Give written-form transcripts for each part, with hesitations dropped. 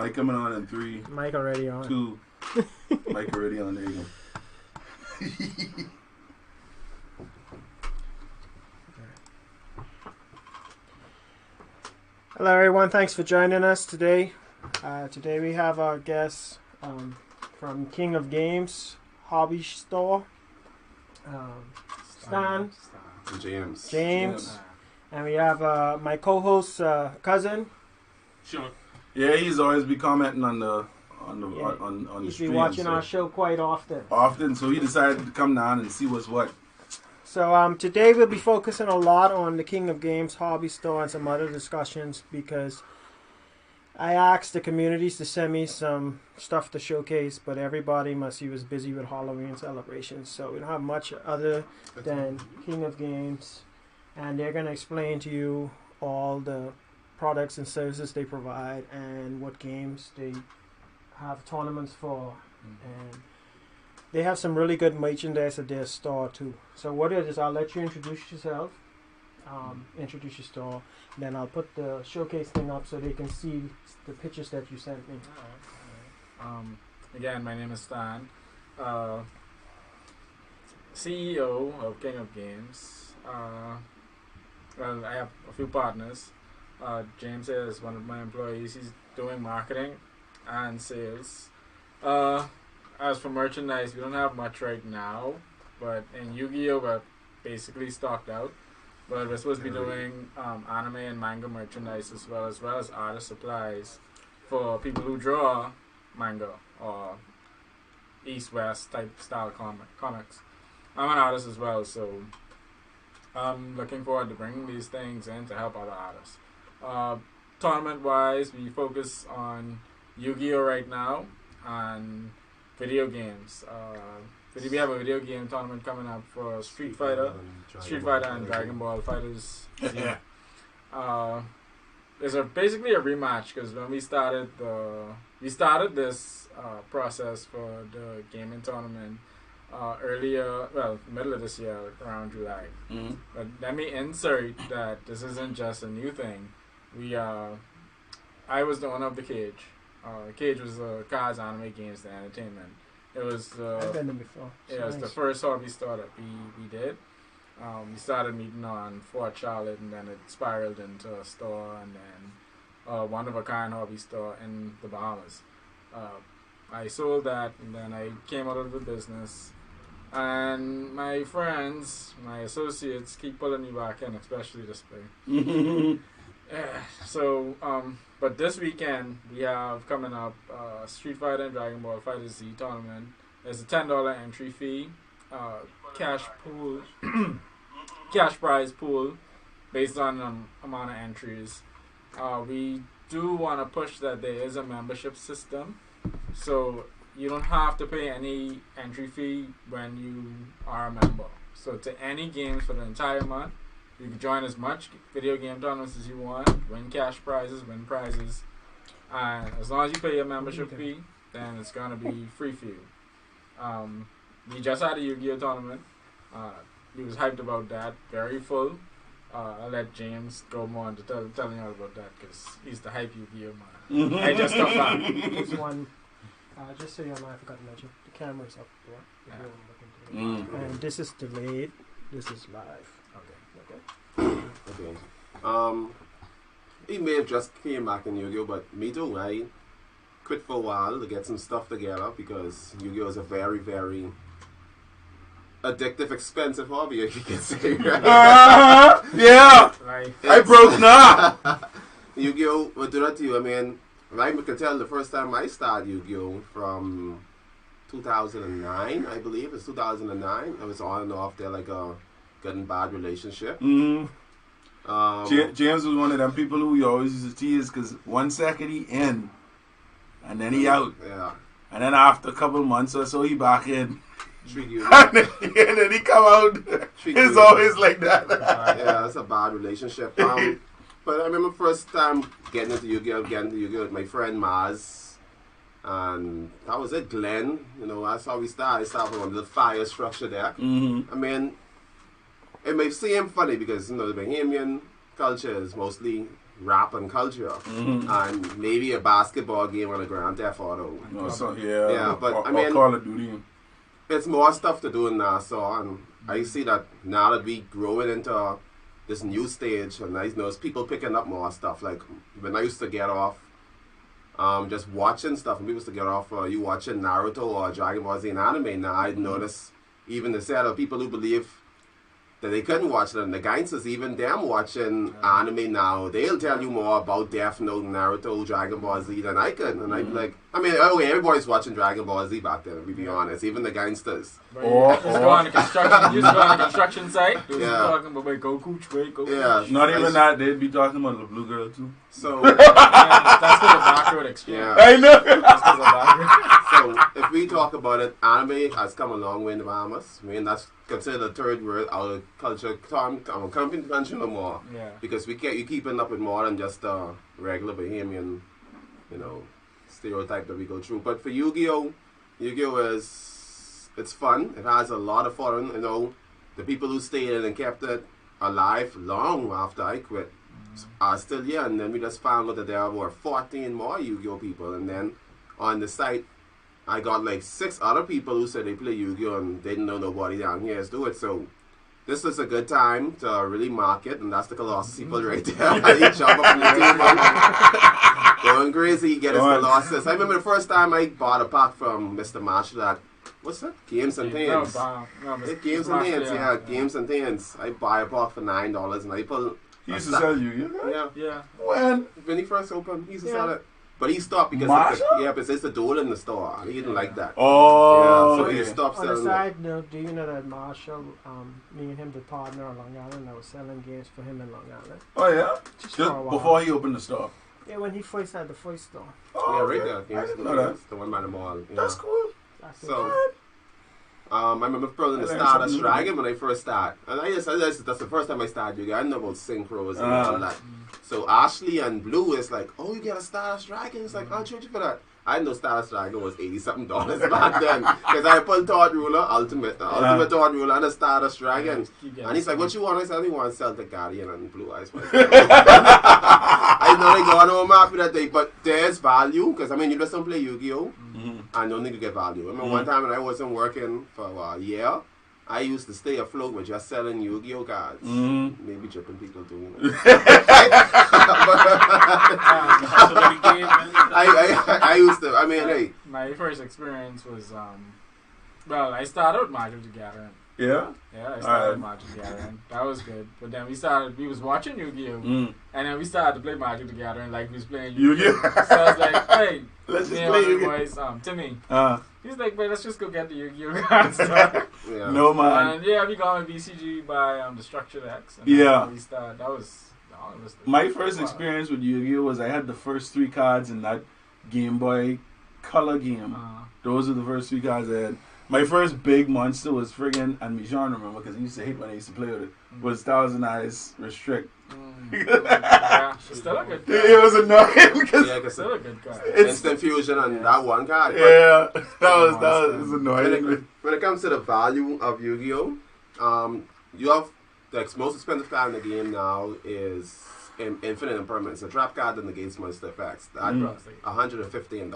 Mike coming on in 3, Mic already on. 2. Mike already on. There you go. Hello everyone, thanks for joining us today. Today we have our guest from King of Games Hobby Store, Stan, James, and we have my co-host cousin. Sure. Yeah, he's always be commenting on the He's stream. been watching our show quite often. So he decided to come down and see what's what. So today we'll be focusing a lot on the King of Games Hobby Store and some other discussions because I asked the communities to send me some stuff to showcase, but everybody must be was busy with Halloween celebrations, so we don't have much other than King of Games, and they're going to explain to you all the products and services they provide and what games they have tournaments for, and they have some really good merchandise at their store too. So what it is, I'll let you introduce yourself, introduce your store, then I'll put the showcase thing up so they can see the pictures that you sent me. Again, my name is Stan, CEO of King of Games. Well, I have a few partners. James is one of my employees. He's doing marketing and sales. As for merchandise, we don't have much right now, but in Yu-Gi-Oh! We're basically stocked out. But we're supposed to be doing anime and manga merchandise as well as artist supplies for people who draw manga or East-West type style comics. I'm an artist as well, so I'm looking forward to bringing these things in to help other artists. Tournament-wise, we focus on Yu-Gi-Oh! Right now and video games. We have a video game tournament coming up for Street Fighter and Dragon Ball Fighters. Yeah. It's basically a rematch because when we started this process for the gaming tournament middle of this year, around July. Mm-hmm. But let me insert that this isn't just a new thing. I was the owner of the Cage. Cage was cards, anime, games, and entertainment. It was I've been there before. it was the first hobby store that we did. We started meeting on Fort Charlotte, and then it spiraled into a store, and then a one-of-a-kind hobby store in the Bahamas. I sold that, and then I came out of the business. And my friends, my associates, keep pulling me back in, especially this way. But this weekend we have coming up Street Fighter and Dragon Ball Fighters Z tournament. There's a $10 entry fee, cash prize pool based on amount of entries. We do want to push that there is a membership system, so you don't have to pay any entry fee when you are a member. So to any games for the entire month, you can join as much video game tournaments as you want, win cash prizes, win prizes, and as long as you pay your membership fee, then it's gonna be free for you. We just had a Yu-Gi-Oh! Tournament. He was hyped about that, very full. I'll let James go more into telling you all about that because he's the hype Yu-Gi-Oh! Man. I just got back. This one, just so you know, I forgot to mention, the camera's up there. And this is delayed. This is live. Okay. He may have just came back in Yu-Gi-Oh! But me too. I quit for a while to get some stuff together because Yu-Gi-Oh! Is a very, very addictive, expensive hobby, if you can say. Yeah. Life. I broke now. Yu-Gi-Oh! Will do that to you. I mean, I can tell the first time I started Yu-Gi-Oh! From 2009, I believe. It's 2009. I was on and off there like a good and bad relationship. Mm-hmm. James was one of them people who we always used to tease because 1 second he in and then he out. Yeah. And then after a couple months or so he back in. Treat you. And then he come out. It's always like that. Yeah, it's a bad relationship. But I remember first time getting into Yu-Gi-Oh! With my friend Maz. And that was it, Glenn. You know, that's how we started. I started on the fire structure there. Mm-hmm. I mean, it may seem funny because, you know, the Bahamian culture is mostly rap and culture, and maybe a basketball game on a Grand Theft Auto. Yeah, but I or mean, Call of Duty. it's more stuff to do in Nassau, and I see that now that we growing into this new stage, and I know people picking up more stuff. Like when I used to get off, just watching stuff, and people used to get off, you watching Naruto or Dragon Ball Z and anime. Now I notice even the set of people who believe that they couldn't watch it, and the gangsters, even them watching anime now, they'll tell you more about Death Note, Naruto, Dragon Ball Z than I could. And I'd be like, I mean, okay, everybody's watching Dragon Ball Z back then, to be honest, even the gangsters. Or used to go on a construction site. Talking about Goku. Yeah, not even that, they'd be talking about the blue girl too. So that's for the backroad exchange. Yeah. I know. So if we talk about it, anime has come a long way in the Bahamas. I mean, that's considered a third world. Our culture can't country no more. Yeah. Because you keeping up with more than just regular Bahamian, stereotype that we go through. But for Yu-Gi-Oh it's fun. It has a lot of fun. The people who stayed in and kept it alive long after I quit are still here. And then we just found out that there were 14 more Yu-Gi-Oh people. And then on the site, I got like 6 other people who said they play Yu-Gi-Oh and didn't know nobody down here is do it. So this is a good time to really market, and that's the Colossus people right there. He jump up on the table, going crazy, get his Colossus. I remember the first time I bought a pack from Mr. Marshall at, what's that? Games and Things. Games and Things, yeah, Games and Things. I buy a pack for $9 and I pull. He used to sell Yu-Gi-Oh? Yeah. When he first opened, he used to sell it. But he stopped because it's the door in the store. He didn't like that. Oh, so he stopped selling. On a side note, do you know that Marshall, me and him, the partner on Long Island, I was selling games for him in Long Island. Oh yeah, just before he opened the store. Yeah, when he first had the first store. Oh, yeah, right there. I didn't know that. The one by the mall. Yeah. That's cool. I remember pulling the Stardust Dragon when I first started. And that's the first time I started Yu-Gi-Oh! I didn't know about synchros and all that. So Ashley and Blue is like, oh, you get a Stardust Dragon? It's like, I'll charge you for that. I didn't know Stardust Dragon was $80-something back then. Because I pulled Thought Ruler, Ultimate Thought Ruler, and a Stardust Dragon. And he's like, what you want? I said, I want Celtic Guardian and Blue Eyes. I know they got no map for that day, but there's value. Because, I mean, you just don't play Yu-Gi-Oh! And don't think you get value. I remember one time when I wasn't working for a year, I used to stay afloat with just selling Yu-Gi-Oh! Cards. Maybe tripping people too. I used to, I mean, hey. My first experience was, I started with Magic the Gathering. Yeah? Yeah, I started with Magic the Gathering. That was good. But then we was watching Yu-Gi-Oh! And then we started to play Magic the Gathering like we was playing Yu-Gi-Oh! So I was like, hey, let's just play Yu-Gi-Oh! Boys, Timmy. He's like, man, let's just go get the Yu-Gi-Oh! cards. No, man. And we got on BCG by the Structured X. And we started. That was my first experience with Yu-Gi-Oh! Was I had the first 3 cards in that Game Boy Color game. Those are the first 3 cards I had. My first big monster was friggin', and Michon remember because he used to hate when I used to play with it, was Thousand Eyes Restrict. Still a good card. It was annoying because still a good card. Instant Fusion and that one card. Yeah, that was annoying. When it comes to the value of Yu-Gi-Oh! You have the most expensive card in the game now is Infinite Impermanence. A trap card that negates monster effects. That's $115.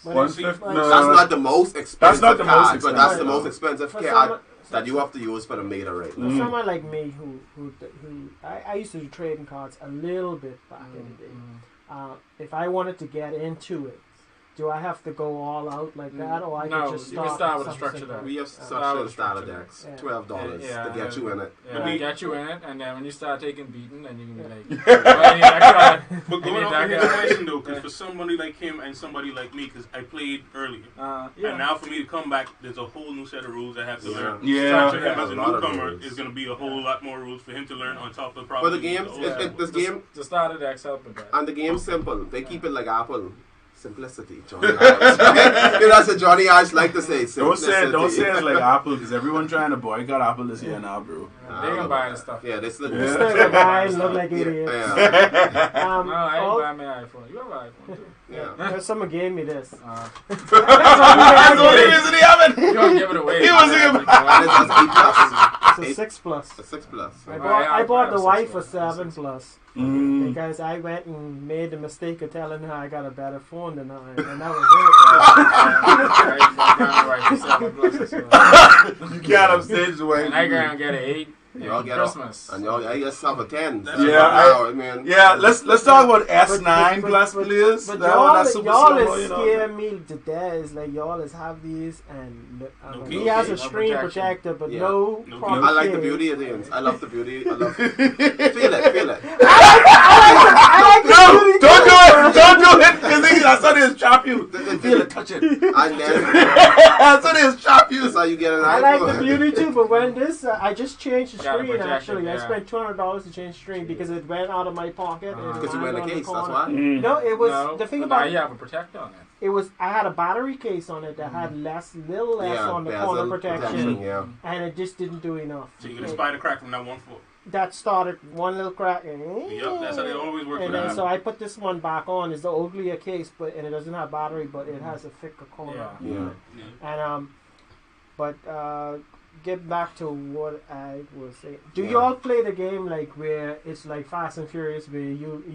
That's not the most expensive card, but that's the most expensive card that you have to use for the meta right now. For someone like me who I used to do trading cards a little bit back in the day. If I wanted to get into it, do I have to go all out like that, or I can just start? You can start with a structure deck. We have structured starter decks, $12 to get you in it. Yeah, get you in it, and then when you start taking beating, then you can be like, I need that card. But going off of his question though, because for somebody like him and somebody like me, because I played earlier, and now for me to come back, there's a whole new set of rules I have to learn. Yeah, for him as a newcomer, is going to be a whole lot more rules for him to learn on top of probably. But the game, the starter decks help with that. And the game's simple. They keep it like Apple. Simplicity, Johnny Ash. That's what Johnny Ash like to say. Don't say it's like Apple, because everyone trying to boycott Apple this year now, bro. They can buy the stuff. Yeah, they still look like idiots. No, I ain't buy my iPhone. You have an iPhone too. Yeah. Someone gave me this. That's what he was in the oven. You don't give it away. He wasn't giving it. a 6+. A 6+. I bought the wife a 7+. Mm. Because I went and made the mistake of telling her I got a better phone than her, and that was it. You can't upstage the way. And I gotta get an 8. Y'all get Christmas. And y'all, I just have a 10. Yeah, let's talk about S9 plus players. But y'all is scare me to death. It's like y'all is have these, and he has a screen protector, but no problem. I like the beauty of things. I love the beauty. I love feel it. Don't do it. Because I saw this trap you. Feel it, touch it. And then I saw this trap you. That's how you get an iPhone. I like the beauty too, but when this, I just changed the screen actually. I spent $200 to change the screen because it went out of my pocket. Because you went in a case, that's why? No, it was the thing about you have a protector on it. It was I had a battery case on it that had little less on the corner protection, and it just didn't do enough. So you get a spider crack from that one foot. That started one little crack. Yep, that's how they always work. And then so I put this one back on. It's the uglier case, and it doesn't have battery, but it has a thicker corner. Yeah. And but get back to what I was saying. Do you all play the game like where it's like Fast and Furious, where you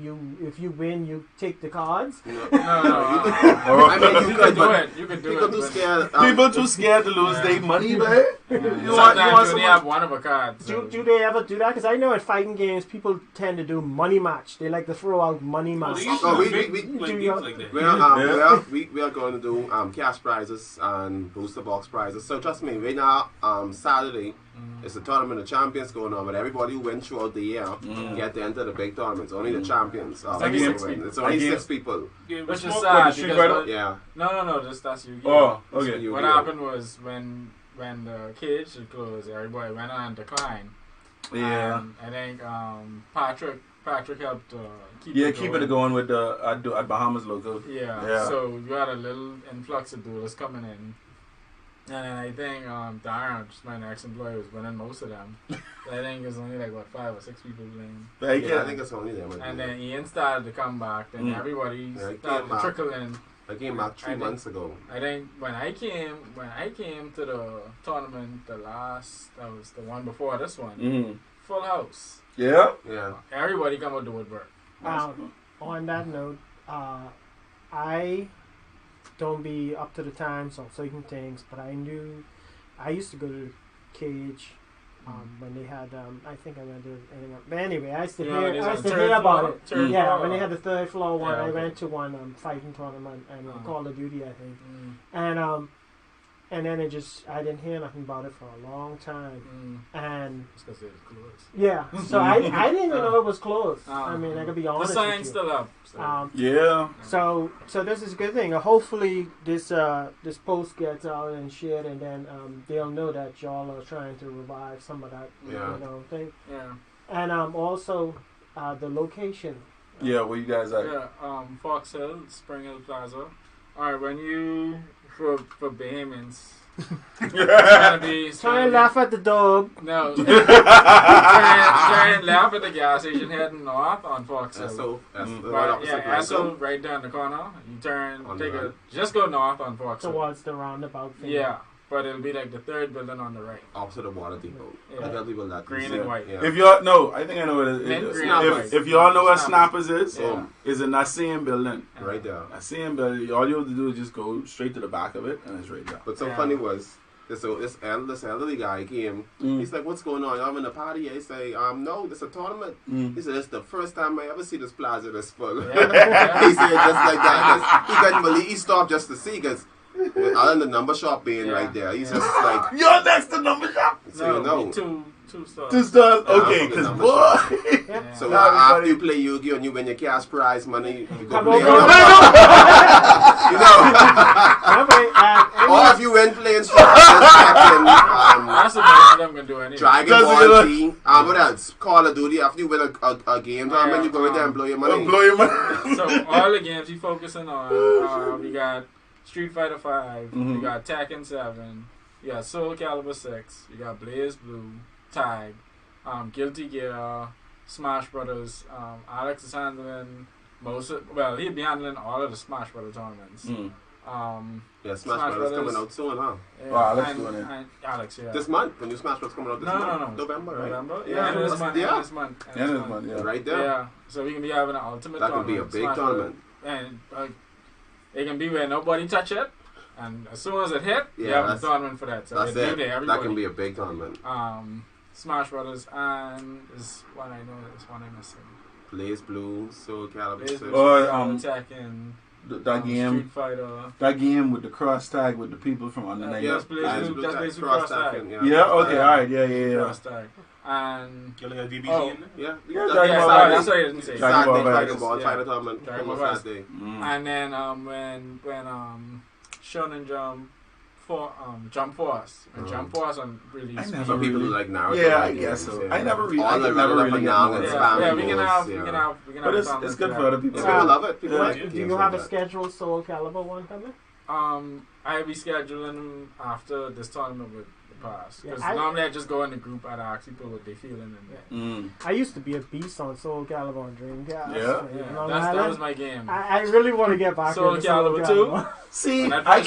if you win you take the cards? No. I mean, you could do it. You could do people it. Too scared. People too scared to lose their money, man. Sometimes they have one of a card. So. Do they ever do that? Because I know at fighting games people tend to do money match. They like to throw out money match. We are going to do cash prizes and booster box prizes. So trust me, right now Saturday it's a tournament of champions going on, but everybody who wins throughout the year get to enter the big tournaments. Only the champions. It's only 6 people. It's only 6 people. Which is sad because No, just that's you. Oh, okay. What happened was when the cage had closed, everybody went on decline. Yeah. I think Patrick helped keep it going with the at Bahamas local. Yeah. So you had a little influx of duelists coming in. And then I think Darren, just my ex-employee, was winning most of them. I think it was only like 5 or 6 people playing. I think it's only them. And then Ian started to come back. Then everybody started to trickle in. I came back 2 months ago. I think when I came to the tournament, that was the one before this one. Full house. Yeah. Everybody come out to woodwork. On that note, I don't be up to the times on certain things, but I used to go to Cage when they had I think I went to but anyway, I used to hear about it. When they had the 3rd floor one, I went to one fighting tournament and Call of Duty, I think. And then I didn't hear nothing about it for a long time. And it's because it was closed. Yeah, so I didn't even know it was closed. I mean, I could be honest. The sign's still up. So this is a good thing. Hopefully this post gets out and shared, and then they'll know that y'all are trying to revive some of that thing. Yeah. And also the location. Where you guys at? Yeah, Fox Hill, Spring Hill Plaza. All right, when you for Bahamians. Try and laugh at the dog. No. try and laugh at the gas station heading north on Fox Hill. Esso right down the corner. You just go north on Fox Hill. Towards the roundabout thing. Yeah. But it'll be like the 3rd building on the right. Opposite the water depot. I tell people that. Green and white. Yeah. If y'all I think I know what it is. If y'all know what Snappers is, it's in that same building. Right there. That same building. All you have to do is just go straight to the back of it, and it's right there. But funny was, this elderly guy came. He's like, "What's going on? I'm in a party." I say, "No, this is a tournament." He said, "It's the first time I ever see this plaza this full." He said just like that. He couldn't believe. He stopped just to see because. Other than the number shop being right there, he's just like you're next to number shop. So two stars. 2 stars. Okay, because boy. So after you play Yu-Gi-Oh and you win your cash prize money, you go play. Or if you win playing that's the best I'm gonna do anyway. Dragon Ball Z. What else? Call of Duty. After you win a game, you go in there and blow your money. So all the games you focusing on, we got Street Fighter 5, you got Tekken 7, you got Soul Calibur 6, you got Blaze Blue, Tag, Guilty Gear, Smash Brothers. Alex is handling he'll be handling all of the Smash Brothers tournaments. Smash Brothers coming out soon, huh? Yeah, oh, Alex doing it. Alex, yeah. This month, the new Smash Brothers coming out this month. No. November, right? November? Yeah, End of this month. Yeah. End of this month. End of this month, yeah. Right there. Yeah. So we can be having an ultimate That could tournament. be a big tournament. And it can be where nobody touch it. And as soon as it hit, you have a tournament for that. So that's it. That can be a big tournament. Smash Brothers and is one I know is one I'm missing. Blaze Blue, Soul Calibur 6. Tekken. That game. Street Fighter. That game with the cross tag with the people from under the That's basically cross tag. Yeah. Okay. All right. Yeah. Cross tag. And you got DBZ in there? Yeah. That's what I didn't say. Dragon Ball Fighter tournament. Saturday. And then when Shonen Jump Force. And Jump Force on really. Some people like Naruto. Yeah, I guess so. I never really got Yeah, we can have. But it's good for other people. People love it. Do you have a scheduled Soul Calibur one coming? I'll be scheduling after this tournament with the pass. Because normally I just go in the group and ask people what they feeling in there. I used to be a beast on Soul Calibur on Dreamcast. Yeah. That was my game. I really want to get back Soul into Calibur Soul 2. See, I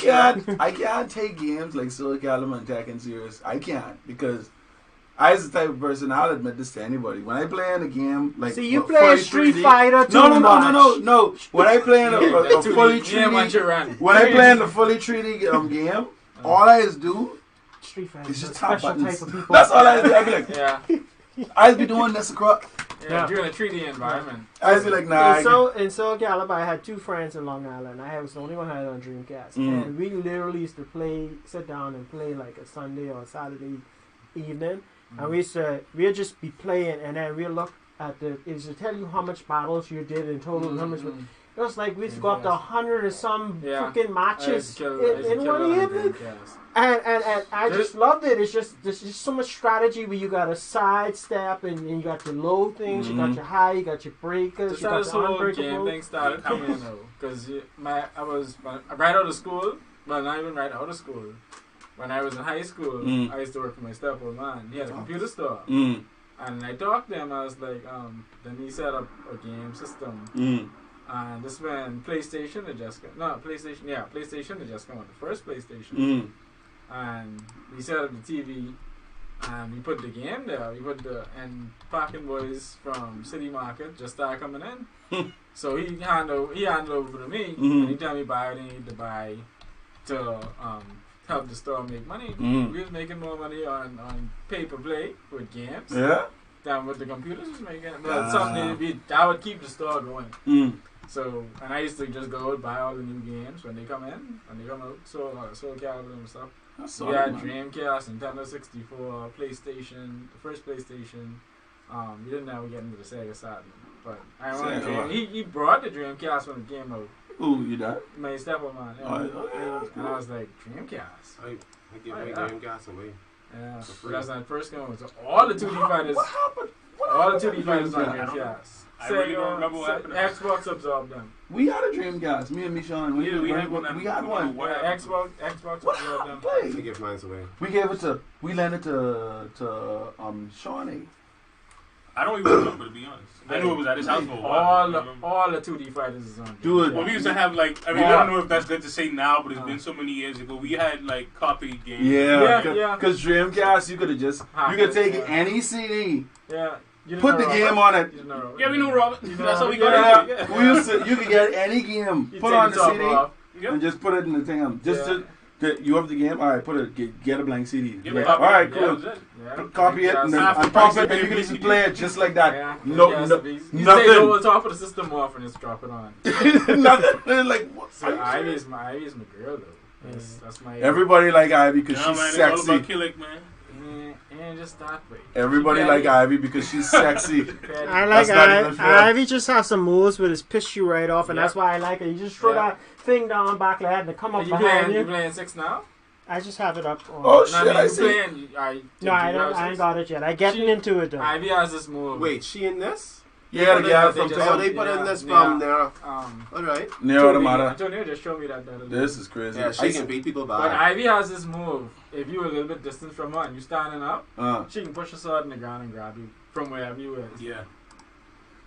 can't take games like Soul Calibur and Tekken serious. I can't because I was the type of person, I'll admit this to anybody. When I play in a game like you play Street Fighter too much. No. When I play in a fully 3D, when I play in the fully 3D game, all I just do is just tap buttons. That's all I do. I be like, I be doing this across. Yeah, you're in a 3D environment. I just be like, nah. In Soul Calibur, I had two friends in Long Island. I was the only one who had it on Dreamcast, and we literally used to sit down and play like a Sunday or a Saturday evening. And we'd just be playing, and then we'd look at it to tell you how much battles you did in total. How much? It was like we've got 100 or some freaking matches in one evening, and I just loved it. There's just so much strategy where you got to sidestep and you got your low things, you got your high, you got your breakers, you got your unbreakable. Game thing started coming though, because I was right out of school, well not even right out of school. When I was in high school, I used to work for my stepfather man. He had a computer store. And I talked to him, I was like, then he set up a game system. And this when PlayStation had just come. PlayStation had just come out, the first PlayStation. And we set up the TV, and we put the game there. And Parking Boys from City Market just started coming in. So he handed over to me. Anytime he buy it, he need to buy to help the store make money. We was making more money on pay-per-play with games than what the computers was making. But something I would keep the store going. So, and I used to just go and buy all the new games when they come out. Soul Calibur and stuff. We had Dreamcast, Nintendo 64, PlayStation, the first PlayStation. We didn't ever get into the Sega Saturn, but I remember he brought the Dreamcast when it came out. Ooh, you died? My stepmom, and I was like, Dreamcast? I give my Dreamcast away. Yeah, so that's not first game. So all the 2D fighters. What happened? All the 2D fighters on Dreamcast. I really don't remember what happened. Xbox absorbed them. We had a Dreamcast. Me and Michon. We had one. Xbox absorbed them. I give mine away. We lent it to Shawnee. I don't even remember, to be honest. I knew it was at his house for a while. All the 2D fighters is on. Dude. Well, we used to have I don't know if that's good to say now, but it's been so many years ago. We had copied games. Yeah. Because Dreamcast, you could take any CD. Yeah. Put the game on it. Yeah, we knew Robert. That's how we got it. We used to. You could get any game. Put on the CD and just put it in the thing. You have the game. All right, get a blank CD. All right, cool. Copy it and pop it, and you can just play it just like that. Nothing. You take over the top of the system off and just drop it on. Nothing. Like what? So Ivy's my girl though. That's my. Everybody like Ivy because she's sexy. It's all about Killick, man. And just that way. Everybody like Ivy because she's sexy. I like Ivy. Just have some moves with his piss you right off, and that's why I like it. You just throw that thing down back like that and come up behind you. You playing 6 now? I just have it up. Shit! I see. No, I ain't got it yet. I getting into it though. Ivy has this move. Wait, she in this? Yeah, the guy from they put in this from there. Alright. Near Automata. Antonio just showed me that. This is crazy. Yeah, she can beat people by. But Ivy has this move. If you're a little bit distant from her and you're standing up, she can push her sword in the ground and grab you from wherever you is. Yeah.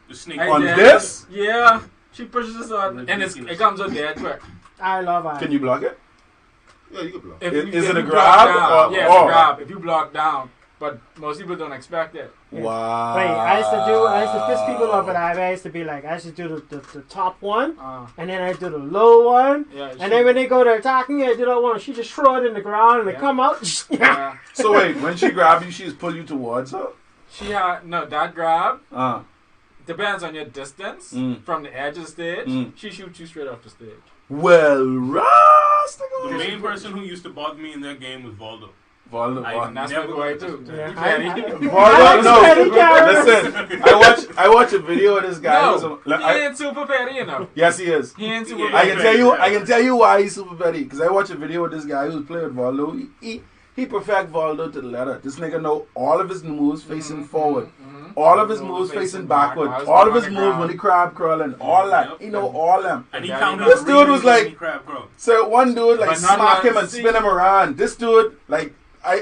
The snake on this? Yeah. She pushes the sword and it comes out dead quick. I love Ivy. Can you block it? Yeah, you can block. Is it a grab? Yeah, it's a grab. If you block down, but most people don't expect it. Yeah. Wow. Wait, I used to piss people off with Ivy. I used to be like, I used to do the top one, and then I do the low one, and then when they go to attacking it, I do that one. She just throw it in the ground and they come out. So wait, when she grab you, she just pull you towards her? She had no that grab. Depends on your distance from the edge of the stage. She shoots you straight off the stage. Well, Rasta. The main person who used to bother me in that game was Valdo. Valdo. And that's my boy too. Valdo, no. Listen, I watch a video of this guy. He ain't super petty enough. Yes, he is. He ain't super I petty. I can tell you why he's super petty. Because I watch a video of this guy who's playing with Valdo. He perfect Valdo to the letter. This nigga know all of his moves facing forward. All of his moves facing backward. All of his moves when he crab crawling. All that. He know all them. And he counted this dude was like, crab crawl. so one dude like smack him and spin him around. This dude like,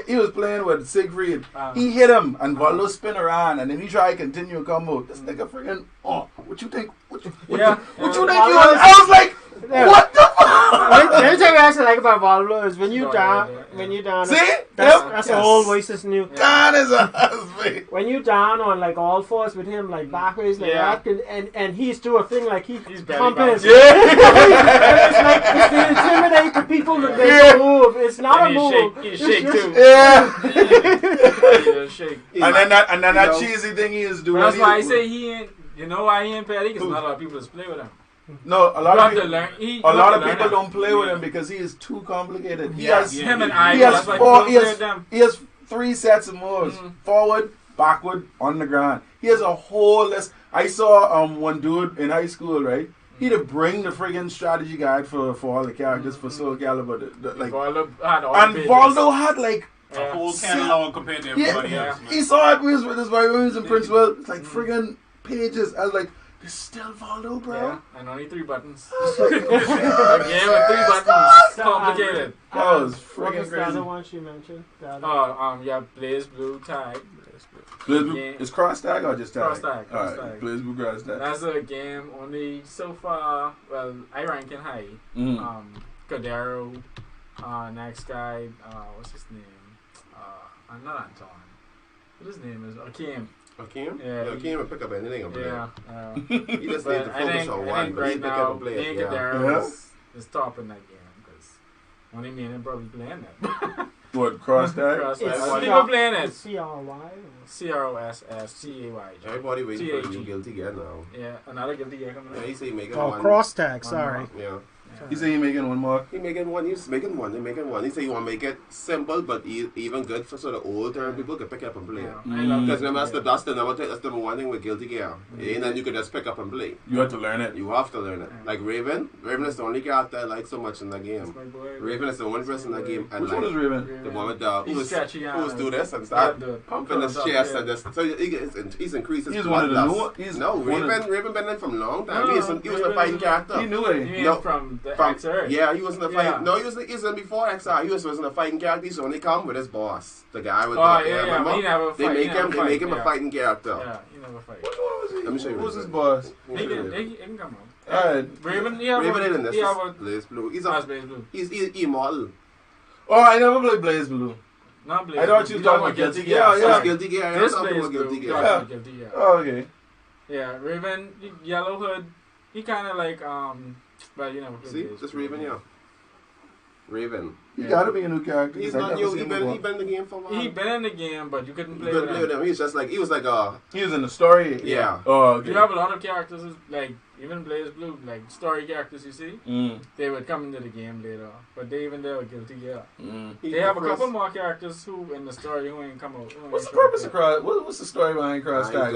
he was playing with Siegfried. He hit him and Valdo spin around and then he tried to continue a combo. This nigga freaking, what you think? What you think you was? I was like, what the fuck? The only thing I actually like about Valdo is when you down. See? That's the old voices new. God is a husband. When you down on like all fours with him, like backwards, like that, and he's do a thing like he's pumping. Yeah. It's like it's to intimidate the people that they move. It's not a move. He shake too. Yeah. Shake. And then that cheesy thing he is doing. That's why I say he ain't. You know why he ain't petty? Because not a lot of people just play with him. No, a lot of people don't play with him him because he is too complicated. He has him and I. He has 3 sets of moves: forward, backward, on the ground. He has a whole list. I saw one dude in high school, right? He'd bring the friggin' strategy guide for all the characters for Soul Calibur. Valdo had like a whole catalog compared to everybody else. Man. He saw it with his violins in Prince Will. It's like friggin' pages. I was like, there's still Valdo, bro. Yeah, and only 3 buttons. A game with 3 buttons. Complicated. That was friggin' What was crazy. the other one she mentioned? Yeah, Blaze Blue Tag. Blaze Blue is cross tag or just tag? Cross tag. Alright, Blaze Blue cross tag. That's a game only so far. Well, I rank in high. Cordero. Next guy. What's his name? Not Anton. What his name is? Akeem. Akeem? Yeah. Akeem will pick up anything and play. Yeah. He just needs to focus on one, but right he pick up and play it. Cordero is top in that game because only me and him probably playing that. What, cross tag? Cross tag. Only people playing it. C-R-Y? C-R-O-S-S-C-A-Y. Everybody waiting for a new Guilty Gear now. Yeah, another Guilty Gear coming out. Yeah, he say making one. one. Cross tag, sorry. Yeah. He said he making one more. He making one. He's making one. He making one. He said you want to make it simple, but even good for sort of old term people can pick up and play. Because remember, that's the number one thing with Guilty Gear. And then you can just pick up and play. You have to learn it. You have to learn it. Like Raven. Raven is the only character I like so much in that game. Raven is the one person in that game. Which one is Raven? The one with the who's do this and start pumping his chest and just so he's increased his blood loss. No, Raven been in from a long time. He was a fighting character. He knew it. No, from the XR. Yeah, he was in the fight. Yeah. No, he was in before XR. He was in a fighting character. So when he come with his boss, the guy with the they make him a fighting character. Yeah, he never fight. Which one was he? Let me show you. Who's his boss? He can come on. Alright. Raven, Raven in this. Blaze Blue. He's immortal. Oh, I never played Blaze Blue. Not Blaze I thought you were talking about Guilty Gear. Yeah. Guilty Gear. This Blaze Blue. Guilty Gear. Oh, okay. Yeah, Raven, Yellow Hood. He kind of like but you know. See, just Raven, yeah. Raven. He gotta be a new character. He's not new. He been in the game for a while. He been in the game, but you couldn't play with him. He was in the story. Yeah. Oh, okay. You have a lot of characters like even Blaze Blue, like story characters. You see, they would come into the game later, but they even there were Guilty Gear. They have a couple more characters who in the story who ain't come out. What's the purpose of Cross? What's the story behind Cross Tag?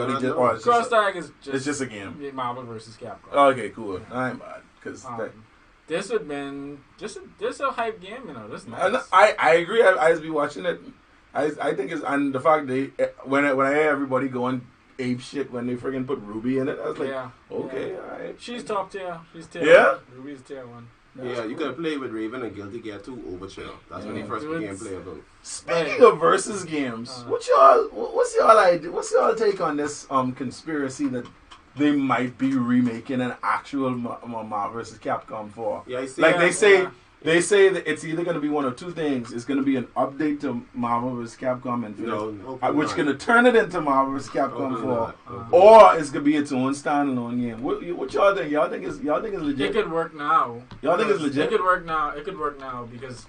Cross Tag is just it's just a game. Marvel versus Capcom. Oh, okay, cool. I ain't mad because. This would been just a hype game, you know. This nice. I agree. I just be watching it. I think it's and the fact they when I hear everybody going ape shit when they friggin' put Ruby in it, I was like, okay, alright. She's top tier. She's tier. Yeah. 1. Ruby's tier 1. Yeah, you could play with Raven and Guilty Gear 2 Overture. That's when he first became playable. Speaking of versus games, what's y'all idea? What's y'all take on this conspiracy that they might be remaking an actual Marvel vs. Capcom 4. Yeah, I see. Like they say that it's either going to be one of two things. It's going to be an update to Marvel vs. Capcom Infinite, which is going to turn it into Marvel vs. Capcom 4, or it's going to be its own standalone game. What y'all think? Y'all think it's legit? It could work now. Y'all think it's legit? It could work now. It could work now because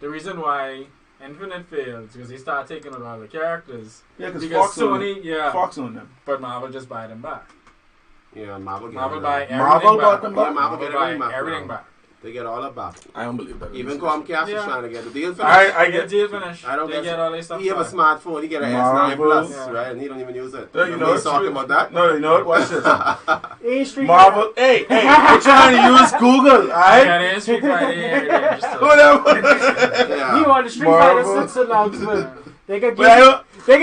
the reason why Infinite failed is because they started taking over all the characters. Yeah, because Fox on them. But Marvel just buy them back. Yeah, Marvel buy everything Marvel back. bought them back. Yeah, Marvel get everything back. They get all that back. I don't believe that. Even Comcast is trying to get the deal finished. I get the deal finished. I don't get all their stuff. He have a smartphone. He get an S9 Plus, right? And he don't even use it. You know he's talking about that. No, you know what? Watch this. Street Marvel. Hey, I'm trying to use Google. Alright. Yeah, they Street Fighter. Whatever. You want the Street Fighter 6 announcement? They could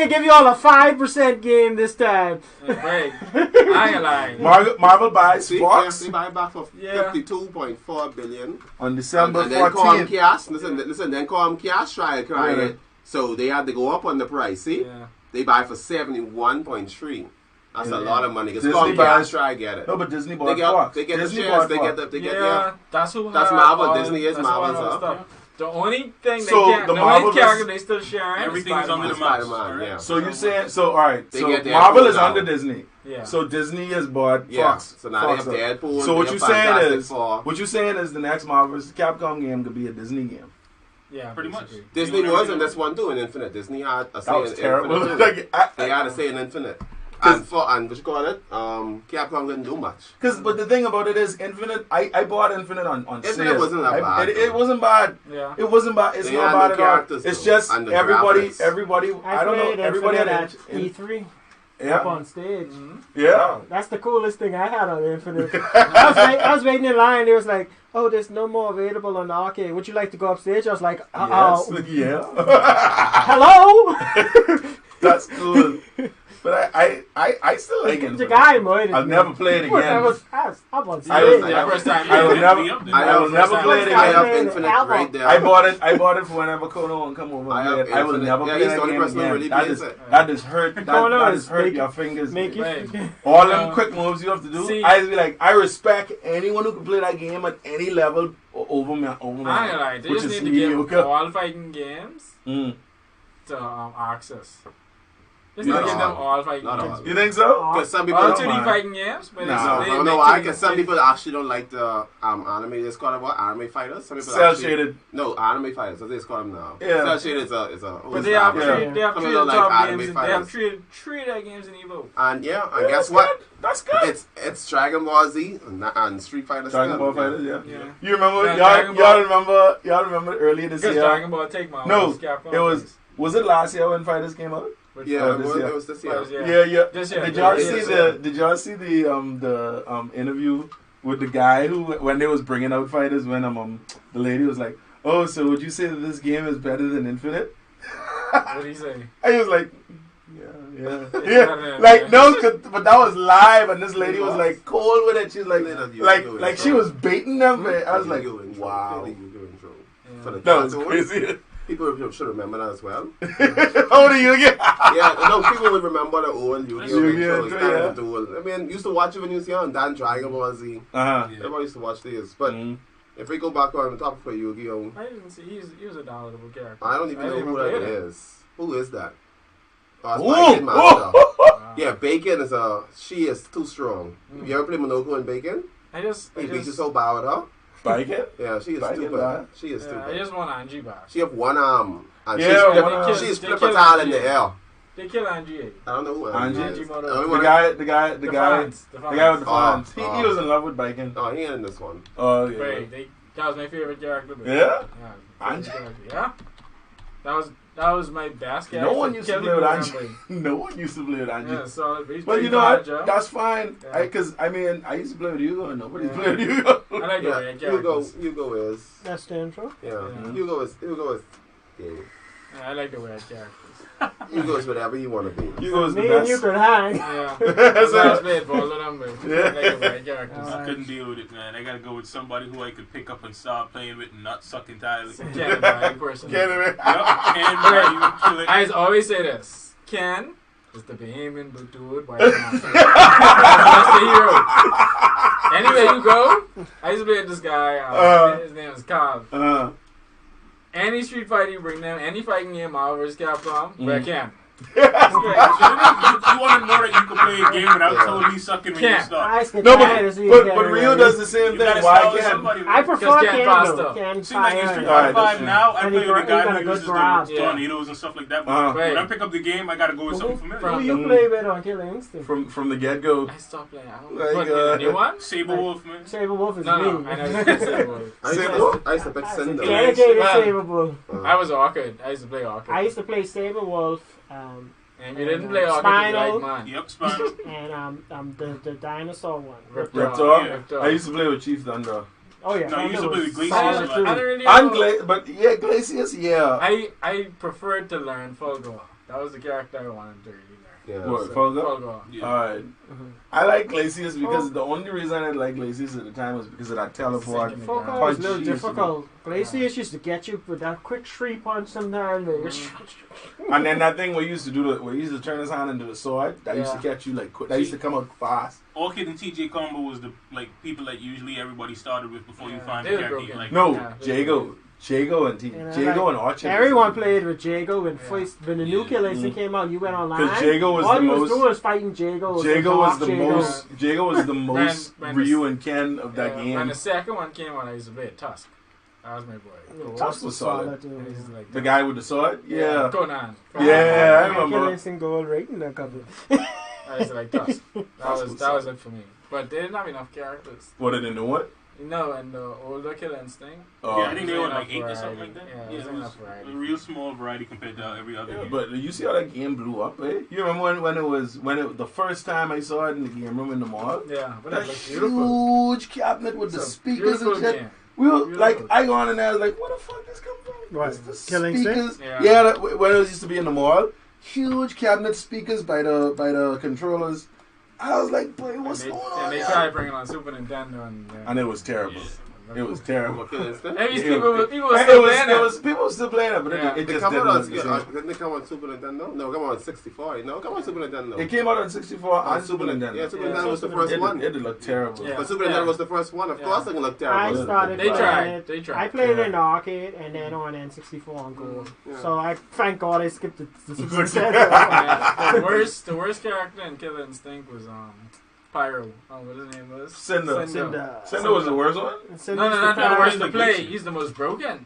give you all a 5% game this time. Right. I ain't lying. Marvel buys Fox. They buy back for $52.4 billion on December 14th. And then Comcast, listen, then Comcast tried it. So they had to go up on the price. See? Yeah. They buy for $71.3. That's a lot of money. Because Comcast try to get it. No, but Disney bought Fox. They get Disney the shares. That's Marvel. Disney is Marvel's stuff. The only thing they can't, the only character they still sharing, everything is under the Spider-Man. Yeah. So you saying alright? So Marvel is under Disney. Yeah. So Disney has bought Fox. So now Fox they have Deadpool. So what you're saying is the next Marvel vs. Capcom game could be a Disney game. Yeah, pretty much. Disney was in this one too in Infinite. Disney had a say in Infinite. Terrible. They had a say in Infinite. And what you call it? Capcom didn't do much. But the thing about it is, Infinite. I bought Infinite on Infinite sale. Wasn't that bad. It wasn't bad. Yeah. It wasn't bad. It's not bad at all. It's just everybody. I don't know. Everybody had at E3. Yeah. Up on stage. Mm-hmm. Yeah. That's the coolest thing I had on Infinite. I was waiting in line. They was like, "Oh, there's no more available on the arcade. Would you like to go upstage?" I was like, yes. Yeah. Hello. That's cool. But I still like it. The guy, boy. I'll never play it again. I will never play it again. Right there. I bought it for whenever Kono come over. I will never play it again. That is hurt. That is hurt your fingers. All them quick moves you have to do. I be like, I respect anyone who can play that game at any level over me. I they just need to give all fighting games to access. Just not give them all fighting games. You think so? Because some people all 2D fighting games. But because some people actually don't like the anime. They call it what? Anime fighters. Some people cell shaded. No, anime fighters. That's what they call them now. Yeah. Cell shaded is a. But they have three top games. They have three of their games in Evo. And guess what? That's good. It's Dragon Ball Z and Street Fighter. Dragon Ball Fighters, yeah. You remember? Y'all remember earlier this year? Because Dragon Ball take my was it last year when Fighters came out? Yeah, it was this year. Yeah. This year. Did y'all see the interview with the guy who, when they was bringing out Fighters, when the lady was like, "Oh, so would you say that this game is better than Infinite?" What did he say? I was like, yeah. Like no, but that was live, and this lady was like cold with it. She was like she was baiting them. I was like, wow, that was crazy. People should remember that as well. How do you get? People would remember the old Yu-Gi-Oh! I mean, used to watch it when you was young. Dan Dragon Ball Z. Everybody used to watch these. But if we go back on the topic for Yu-Gi-Oh! I didn't see. He was a downloadable character. I don't even know who that is. Who is that? Oh, it's Bacon. Yeah, Bacon she is too strong. You ever play Monoko and Bacon? He beat you so bad with her. Bacon? Yeah, she is stupid. She is stupid. I just want Angie back. She have one arm. And she's flip a tile in the air. They kill Angie. I don't know who Angie is. The guy with the fans. He was in love with Bacon. Oh, he ain't in this one. Oh, yeah. Wait, that was my favorite character. Yeah? Angie? Yeah. That was my best character. No one used to play with Angie. No one used to play with Angie. Yeah, so but you know what? That's fine. Because, I used to play with Hugo and nobody played with Hugo. I like the way characters. Hugo is... That's the intro? Yeah. Hugo is... Yeah, I like the way characters. Hugo is whatever you want to be. Hugo is the Me best. and you could hang. Yeah. That's I played both of them, but I like the way characters. I couldn't deal with it, man. I gotta go with somebody who I could pick up and start playing with and not suck entirely. Ken, person. Ken, Ken, you would kill it. I always say this. Ken It's the Bahamian dude. White man. That's the hero. Anywhere you go, I used to play with this guy. His name is Carl. Any street fight you bring them, any fighting game, Marvel vs. Capcom, where I can. You want to know that you can play a game without totally sucking when you start. No, but Rio does the same thing. Why can't I prefer faster. Ken seems like in Street Fighter 5 now, I play with a guy who uses the tornadoes and stuff like that. But when I pick up the game, I gotta go with something familiar. Who you play with on Killer Instinct? From the get go. I stopped playing. I don't know. What, anyone? Saber Wolf, man. Saber Wolf is me. No, I know Saber Wolf. I used to pick Cinder. Dedicated Saber Wolf. I was Orchid. I used to play Orchid. I used to play Saber Wolf. And you didn't play Orchid, right, man? Yep, Spinal. And the dinosaur one. Riptor. I used to play with Chief Thunder. Oh yeah. No, you used to play with Glacius. I don't really know. But yeah, Glacius, yeah. I preferred to learn Fulgor. That was the character I wanted to really learn. Yeah. What, Fulgor? Fulgor. Yeah. Alright. I like Glacius because the only reason I liked Glacius at the time was because of that teleport. Fulgor was a little difficult. Glacius used to get you with that quick 3-punch sometimes. And then that thing where you used to turn his hand into the sword, that used to catch you like quick. That used to come out fast. Orchid and TJ combo was the people that usually everybody started with before you find the character you like. No, Jago and Orchid. Everyone played with Jago when the new Killer Instinct came out. You went online. Because Jago was all the you most. was doing was fighting Jago. Jago was the most Ryu and Ken of that game. When the second one came out, I used to play Tusk. That was my boy. Tusk was solid. Like the guy with the sword? Yeah. Conan. Yeah, I remember. Killer Instinct Gold rating that couple. I used to like Tusk. That was it for me. But they didn't have enough characters. What did they know what? No, and the older Killer Instinct. Yeah, I think they were like 8 or something like that. Yeah, it was a real small variety compared to every other game. But you see how that game blew up, eh? You remember when the first time I saw it in the game room in the mall? Yeah, but that beautiful. Huge cabinet with the speakers and shit. We were like, I go on and I was like, where the fuck this come from? What? The Killing speakers? Yeah, when it used to be in the mall, huge cabinet speakers by the controllers. I was like, boy, what's going on? And they tried bringing on Super Nintendo, and it was terrible. It was terrible. People were still playing it. People were still playing it, but it just didn't come on Super Nintendo? No, come on 64. No, come on Super Nintendo. It came out on 64 and Super Nintendo. Yeah, Super Nintendo was the first one. It did look terrible. Yeah. But Super Nintendo was the first one. Of course it can look terrible. They tried. I played it in the arcade and then on N64 on Gold. So I thank God I skipped the Super Nintendo. The worst character in Killer Instinct was Pyro. What his name was? Cinder was the worst one? No, not the worst to play. He's the most broken.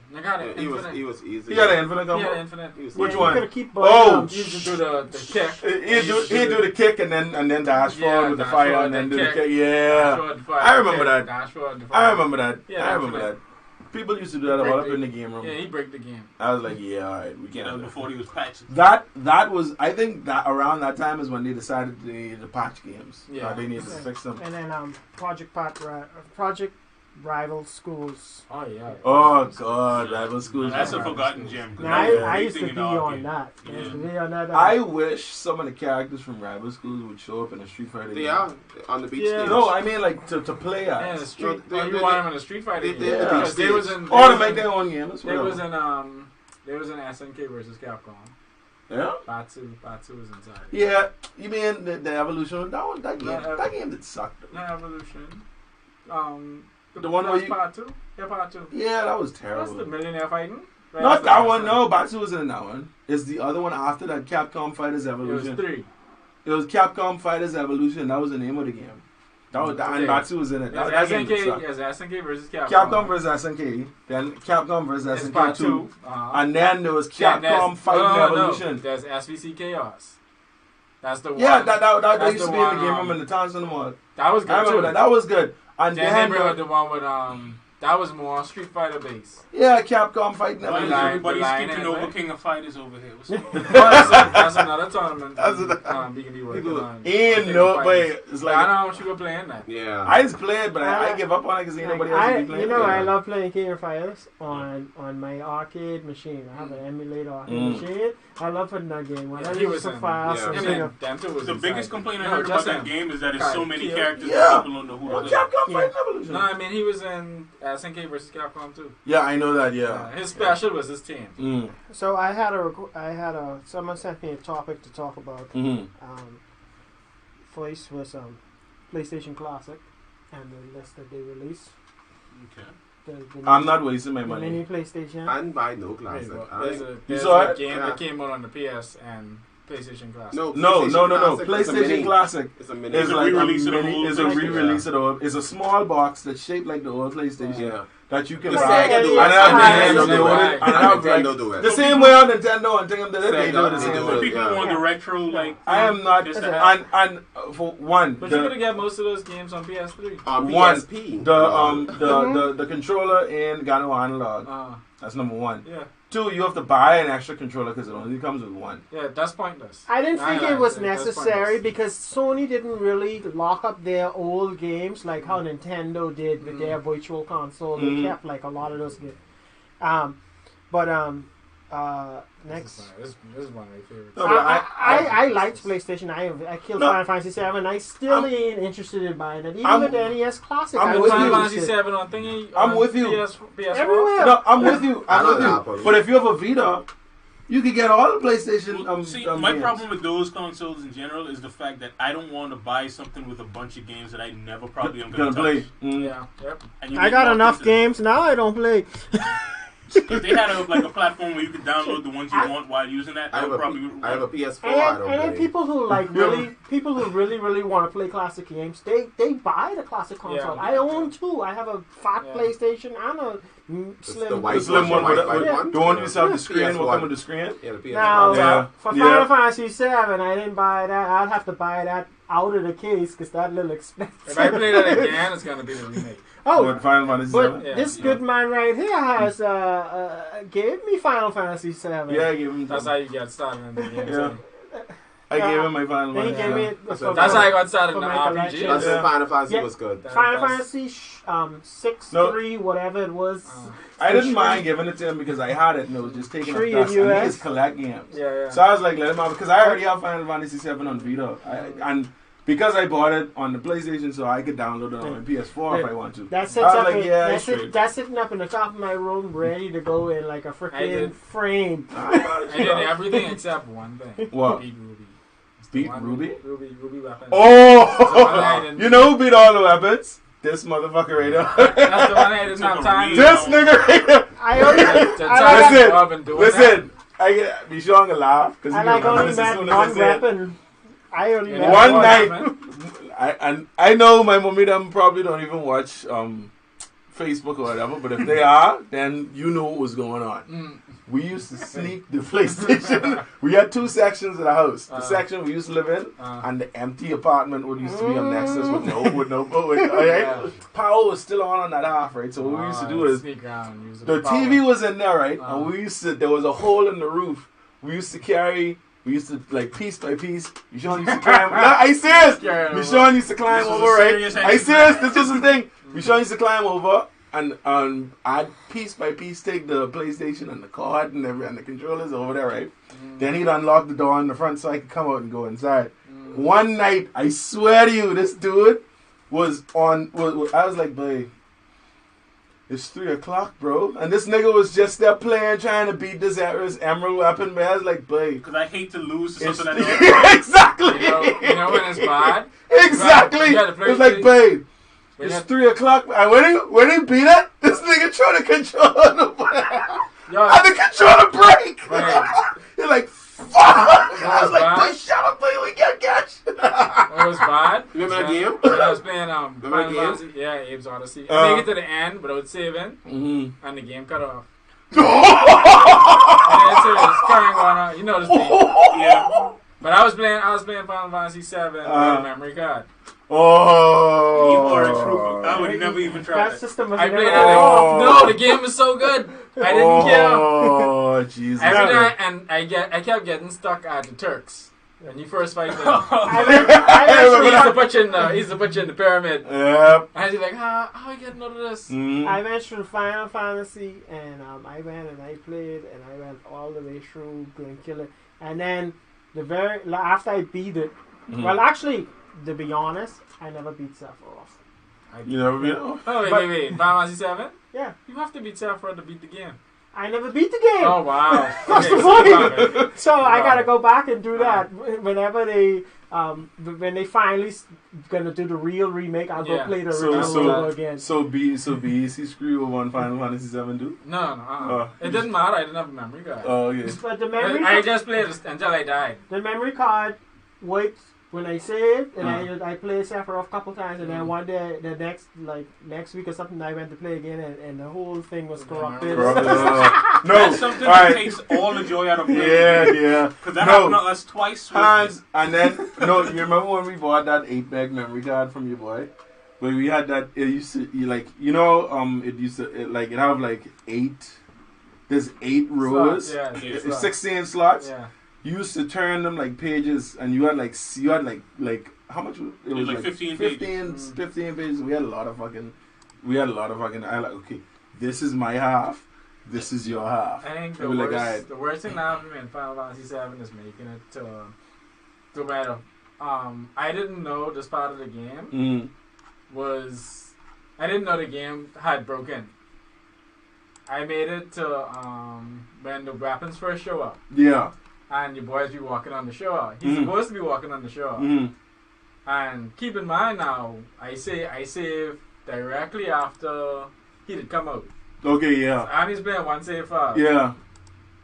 He was easy. He got an infinite combo? Yeah, infinite. Which one? He used to do the kick. He'd do the kick and then dash forward with the fire and then do the kick. Yeah. I remember that. I remember that. People used to do that all up in the game room. Yeah, he break the game. I was like, yeah, alright, we get it. Before he was patched. That was, I think that around that time is when they decided to patch games. Yeah. They needed to fix them. And then Project Rival Schools. Oh yeah. Oh god, Rival Schools. That's a forgotten gem. I used to be on that. I wish some of the characters from Rival Schools would show up in a Street Fighter game. They are on the beach stage. No, I mean like to play at. Yeah, the Street. You want them in a Street Fighter game? Because they was in. Or to make their own game. They was in SNK versus Capcom. Yeah. Batsu was inside. Yeah, you mean the Evolution? That game did suck. Not Evolution. The one where part 2? Yeah, part 2. Yeah, that was terrible. That's the millionaire fighting. Right? Not that one, no. Batsu wasn't in that one. It's the other one after that, Capcom Fighters Evolution. It was 3. It was Capcom Fighters Evolution. That was the name of the game. And Batsu was in it. That game sucked. SNK versus Capcom. Capcom versus SNK. Then Capcom versus SNK part 2. And then there was Capcom Fighting Evolution. No. There's SVC Chaos. That's the one. Yeah, that used to be in the game room in the Towns in the Mall. That was good. I remember that was good. And then they brought the one with that was more Street Fighter based. Yeah, Capcom Fighting Evolution. Everybody's skipping over King of Fighters over here. That's another tournament. Ain't nobody. It's like I don't know what you were playing that. Yeah, I just played, but I give up on it because ain't nobody else be playing. You know, I love playing King of Fighters on my arcade machine. I have an emulator arcade machine. I love putting that game on. He was so fast. The biggest complaint I heard about that game is that it's so many characters that people don't know who Capcom Fighting Evolution. No, I mean he was in SNK versus Capcom too. Yeah, I know that. Yeah. His special was his team. Mm. So someone sent me a topic to talk about. Mm-hmm. First was PlayStation Classic and the list that they released. Okay. I'm not wasting my the money. mini PlayStation. I didn't buy no classic. There's saw a it? game that came out on the PS and PlayStation Classic. No, No. Classic, PlayStation Classic It's a mini. is It's a like re-release a of the mini. old Is a PlayStation. re-release of the old. It's a small box that's shaped like the old PlayStation Yeah. that you can The buy. Sega do it. And have Sega Nintendo do do it. it. And have like Nintendo do it. the same way on Nintendo and thing that they Sega, do the they same do way. it. People Yeah. want the retro, like. I am not, Just that. and for one, But you're gonna get most of those games on PS3. On One, PSP. the controller ain't got no analog. That's number one. Yeah. Two, you have to buy an extra controller because it only comes with one. Yeah, that's pointless. I didn't think it was that's necessary pointless. because Sony didn't really lock up their old games like how Nintendo did with their Virtual Console. They kept like a lot of those games. Next. This is one of my favorites. No, but I liked PlayStation. I killed No. Final Fantasy 7. I still ain't interested in buying it. Even I'm- with the NES Classic, I'm I with was Final you. Fantasy interested. 7 on thingy. I'm on with you. PS4. Everywhere. No, I'm with you. I I'm don't with know, you. but- But if you have a Vita, you can get all the PlayStation. See, my games. problem with those consoles in general is the fact that I don't want to buy something with a bunch of games that I never probably am going to play. touch. Yeah. Yep. And you I get got locked enough into games now. I don't play. If they had a platform where you could download the ones you want while using that, I that have would a probably. I have a PS4. I And don't then play. people who really want to play classic games, they buy the classic console. Yeah. I own two. I have a fat Yeah. PlayStation and a It's slim. the white The slim one, white with one. the one you saw the Yeah. screen. What PS1. come with the screen? Yeah, the PS1. Now, Yeah. for Yeah. Final Fantasy 7, I didn't buy that. I'd have to buy that out of the case because that's a little expensive. If I play that again, it's gonna be the remake. Oh, What, Final Fantasy but 7? Yeah. this good man right here has gave me Final Fantasy 7. Yeah, I gave him. That's how you get started in the game. Yeah. so. I gave him my Final Then he Fantasy. gave me That's That's how I got started in For the my RPG. collection. That's Yeah. Final Fantasy Yeah. was good. Final That's- Fantasy 6, No. 3, whatever it was. I didn't mind giving it to him because I had it and it was just taking up Three dust. in And he US. just collect games. Yeah. So I was like, let him have it because I already have Final Fantasy 7 on Vita. And because I bought it on the PlayStation, so I could download it on my PS4 if I want to. That's I was up like, in, yeah, that's, straight. that's sitting up in the top of my room, ready to go in like a I freaking did. frame. I did everything except one thing. What? Beat Ruby. It's the Beat one- Ruby? Ruby weapon. Oh! You know who beat all the weapons? This motherfucker right here. That's the one I didn't have time. This nigga right here. I only, To I touch like, Bob and doing Listen. I get be sure to laugh because I you like can remember only this as that soon as I one say it. weapon. I only that. met One One night. weapon. I know my mommy them probably don't even watch Facebook or whatever, but if they are, then you know what was going on. We used to sneak the PlayStation. We had two sections of the house. The section we used to live in, and the empty apartment would used to be on Nexus with no. Alright? Power was still on that half, right? So what we used to do is sneak around and use the power. TV was in there, right? And we used to. There was a hole in the roof. We used to carry. We used to like piece by piece. Michonne used to climb. No, I serious. Michonne used to climb This was over, a right? serious I serious. This was the thing. Michonne used to climb over, and I'd piece by piece take the PlayStation and the card and the controllers over there, right? Then he'd unlock the door in the front so I could come out and go inside. One night, I swear to you, this dude was on. I was like, babe. It's 3 o'clock, bro. And this nigga was just there playing, trying to beat this emerald weapon, man. I was like, babe. Because I hate to lose to something that Exactly. You know when it's bad? Exactly. You got the It's like, babe, When it's you- 3 o'clock. And when he beat it, this nigga trying to control the Yo, and the controller break. Right. You're like, fuck. I was like, bad? boy, shut up, boy, we can't catch. It was bad. Remember that game? When I was playing Remember Final the game? Fantasy, yeah, Abe's Odyssey. I make it to the end without saving, Mm-hmm. and the game cut off. And it's serious, carrying going on. You know this thing. Yeah. But I was playing Final Fantasy 7 with a memory card. Oh. You are a trooper. I would never even try that that. system was I played it. Oh. No, the game was so good. I didn't care. Oh, Jesus. Every night, and I kept getting stuck at the Turks. When you first fight them, he used to put you in the pyramid. Yep. And you're like, how I getting out of this? Mm. I went through Final Fantasy and I went and I played and I went all the way through Grand Killer. And then after I beat it, well, actually, to be honest, I never beat Sephiroth. You never beat him? Oh, wait. Final Fantasy 7? Yeah. You have to beat Sephiroth to beat the game. I never beat the game. Oh, wow. That's Okay, the point. So I gotta go back and do that whenever they, when they finally gonna do the real remake. I'll go play the original again. So BEC screw over on Final Fantasy 7 too? No. It didn't matter. I didn't have a memory card. Oh, okay. But the memory, I just played it until I died. The memory card wipes when I saved, and I played Sephiroth a couple times, and then one day, the next week or something, I went to play again, and the whole thing was corrupted. No, that's something that takes all the joy out of playing. Yeah. Because that happened to us twice. Hans, and then you remember when we bought that 8 meg memory card from your boy? When we had that, it used to it used to it have like 8. There's 8 rows. Slots, it's 16 slots. Yeah. You used to turn them like pages, and you had like how much? It was like 15 pages. 15 pages. We had a lot of fucking. I like, okay, this is my half. This is your half. I think the worst thing now for me in Final Fantasy 7 is making it to where I didn't know this part of the game was. I didn't know the game had broken. I made it to when the weapons first show up. Yeah. And your boys be walking on the shore. He's supposed to be walking on the shore. And keep in mind now, I save directly after he did come out. Okay, yeah. And he's playing one save file. Yeah.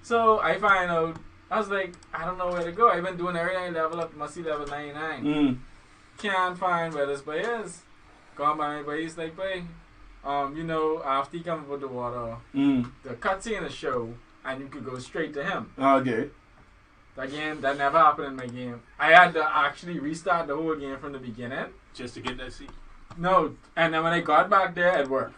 So I find out, I was like, I don't know where to go. I've been doing everything level up, must see level 99. Can't find where this boy is. Gone by my boy, he's like, boy, after he come up with the water, the cutscene is show, and you could go straight to him. Okay. Again, that never happened in my game. I had to actually restart the whole game from the beginning. Just to get that seat? No, and then when I got back there, it worked.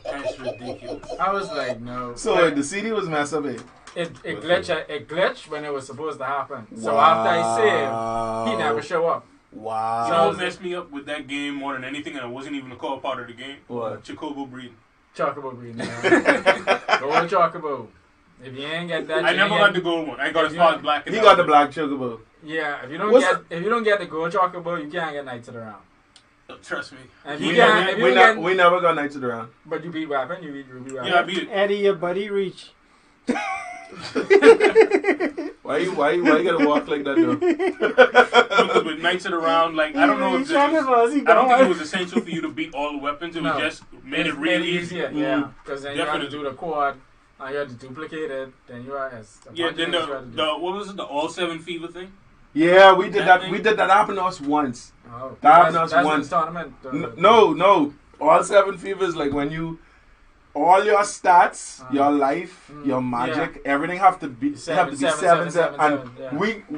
That's ridiculous. I was like, no. So the CD was messed up, It glitched when it was supposed to happen. So after I saved, he never show up. Wow. You know what messed me up with that game more than anything, and it wasn't even a core part of the game? What? Chocobo breeding. Chocobo breeding, yeah. Go on Chocobo. If you ain't get that, I never got the gold one. I got as far as black. He got the black chocobo. Yeah, if you don't get the gold chocobo, you can't get Knights of the Round. Trust me. We never got Knights of the Round. But you beat Weapon, you beat Ruby Weapon. Yeah, I beat it. Eddie, your buddy Reach. Why you gotta walk like that though? Because with Knights of the Round, like I don't know if I don't think it was essential for you to beat all the weapons. It was just made it really easy. Yeah, because then you had to do the quad. You had to duplicate it, then you had then the what was it, the all 7 fever thing? Yeah, we did that. Thing? We did that happen to us once. Oh, that happened to us once. Tournament. No, all 7 fevers like when you, all your stats, your life, your magic, everything have to be seven, and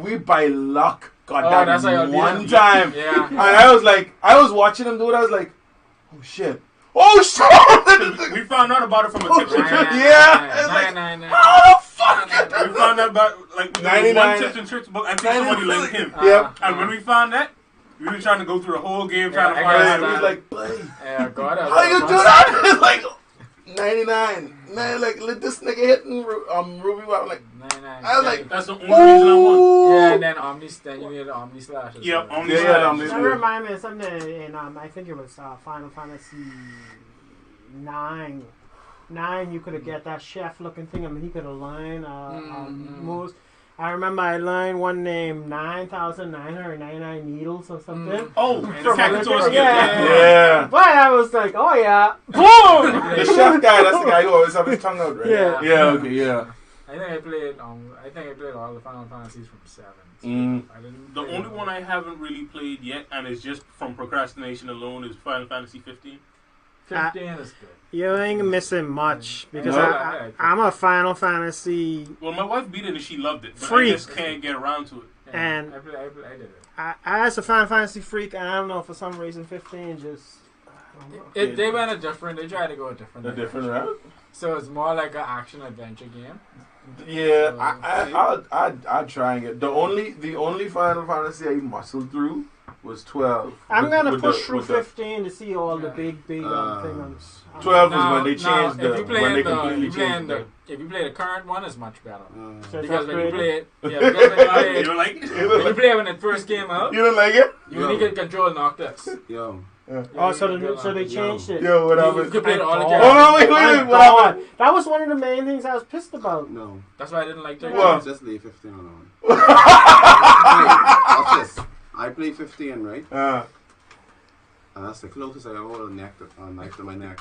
we by luck got that one time. Yeah. And I was watching him do it. I was like, oh shit. Oh shit! We found out about it from a tip. How the fuck? We found out about like 1 tips and tricks book. I think somebody linked him. Yep. And when we found that, we were trying to go through the whole game trying to find out. He was like, buddy, God, how you do that? It's like 99. Man, like let this nigga hitting Ruby. I'm like 99. I was like, that's the only reason I won. Yeah, and then then you need Omni Slash. Yep, Omni Slash. That reminds me of something in I think it was Final Fantasy 9. 9, you could have get that chef looking thing. I mean, he could have learned moves. I remember I learned one named 9,999 needles or something. Oh, yeah. But I was like, oh yeah, boom! The chef guy, that's the guy who always have his tongue out, right? Yeah. Okay, yeah. I think I played all the Final Fantasies from 7. So the only one I haven't really played yet, and it's just from procrastination alone, is Final Fantasy 15. 15 is good. You ain't missing much because I'm a Final Fantasy. Well, my wife beat it and she loved it, but freak. I just can't get around to it. Yeah, and I did it. I as a Final Fantasy freak, and I don't know, for some reason 15 just. They went they tried to go a different route. So it's more like an action adventure game. Yeah, I'd try and get the only Final Fantasy I muscled through was 12. I'm gonna push through 15 to see all the big things. 12 was when they changed If you play the current one, it's much better. So because when you play it, you don't like it. When you play it when it first came out, you don't like it. You only can control Noctis. Yo, Oh, so they changed it. Yo, what happened? You could play all the Oh, characters. no, wait, what happened? That was one of the main things I was pissed about. No. That's why I didn't like 13. What? Just leave 15 alone. Watch this. I play 15, right? And that's the closest I ever hold a knife to my neck.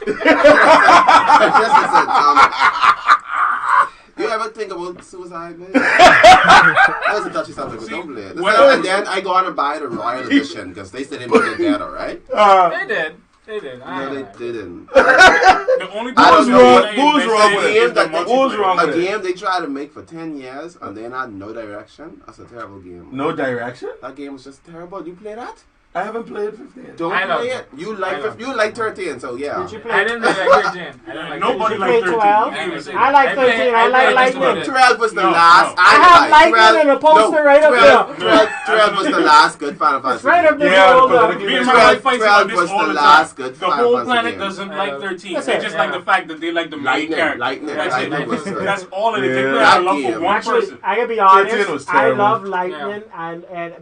You ever think about suicide, man? That's a touchy subject, but don't play it. And then I go on and buy the Royal Edition because they said they made it better, right? They did. They did. No, they didn't. The only Who's wrong with it? Who's wrong with A it? game they tried to make for 10 years and then had no direction. That's a terrible game. No direction? That game was just terrible. You play that? I haven't played 15. Don't play it. You like 13, so yeah. Did you play? I didn't like 13. Nobody play liked 13. 12? I like 13. I like Lightning. 12 was the last. I have Lightning and a poster right up there. 12 was the last good Final Fantasy. It's right up there. Yeah, Hold but up. Me and my wife fight about this was all the the last time. good The Final whole Fantasy planet game. doesn't like 13. That's They it. just like the fact that they like the main character. Lightning That's was it. good. That's all it is. They Yeah. play out of love That for one Actually, person. I gotta be 13 was honest. I terrible. love Lightning,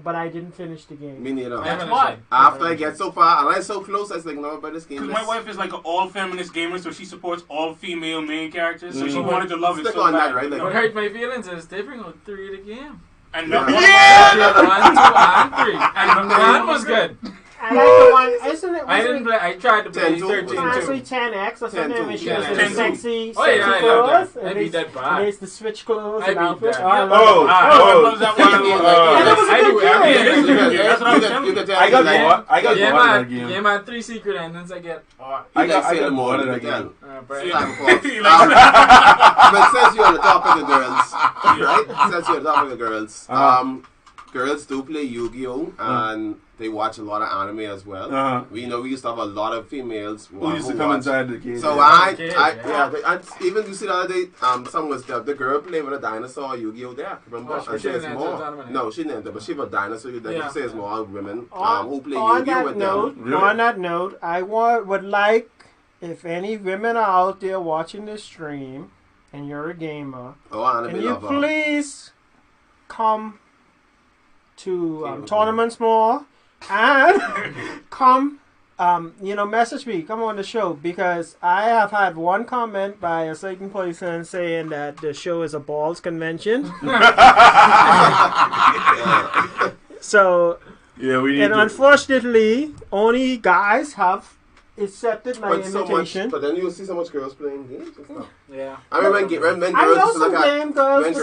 but I didn't finish the game. Me neither. That's why. After I get so far, and I'm so close, I was like, no, but this game Because is... my wife is like an all-feminist gamer, so she supports all female main characters. So she Mhm. wanted to love it Stick so on bad. that, right? Like- What hurt my feelings is they bring out 3 of the game. And Yeah. one- 1, 2, and 3. And 1 was good. I like the one, isn't it? I didn't play. I tried to play 10-2. 13 Actually, too. 10X or something. 10-2. When she Yeah, was in 10-2. sexy Oh yeah, I love clothes. that. I'd be that bad. There's the switch clothes I'd and be outfits. that. Oh, I Oh, love it. I love that one. And it was a I good do game. everything. That's what I'm telling you. I got more. I got Yeah, more in that man. game. Yeah, man. 3 secret endings I get. I got more more than than again. But But since you're on the topic of girls, right? Since you're on the topic of girls, girls do play Yu-Gi-Oh! And they watch a lot of anime as well. We know we used to have a lot of females Who used to come inside the cage? So and even you see the other day, someone was the girl playing with a dinosaur Yu-Gi-Oh! There, remember? Oh, and she there's didn't more. enter the tournament. No, she didn't. But she was a dinosaur. Like Yeah. you say, it's more women who play On Yu-Gi-Oh! that with note, them. Really? on that note, I would like, if any women are out there watching this stream, and you're a gamer, Oh, anime can you lover. please come to tournaments more and come, message me, come on the show, because I have had one comment by a certain person saying that the show is a balls convention. So, Yeah, we need and unfortunately, only guys have accepted my invitation. But then you'll see so much girls playing games and stuff. yeah. I remember when I girls know used to some look at game girls. when but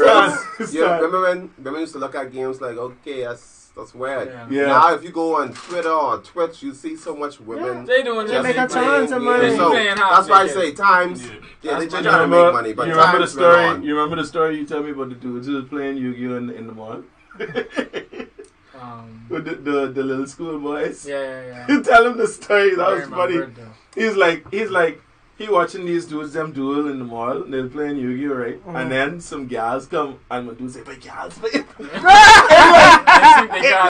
girls, yeah, remember when women used to look at games like, okay, that's weird. Yeah. Now if you go on Twitter or Twitch, you see so much women. They doing They just make a playing tons of money. games. So Playing house that's why I tickets. say times. Yeah. Yeah, they That's trying money. to make money, but you remember the times went story? on. You remember the story you told me about the dudes who was playing Yu-Gi-Oh! in the mall? With the little school boys. Yeah. You tell him the story. That I was remember funny. it, though. He's like he watching these dudes them duel in the mall. And they're playing Yu-Gi-Oh! Right, and then some gals come and my dude say, "But gals, They think they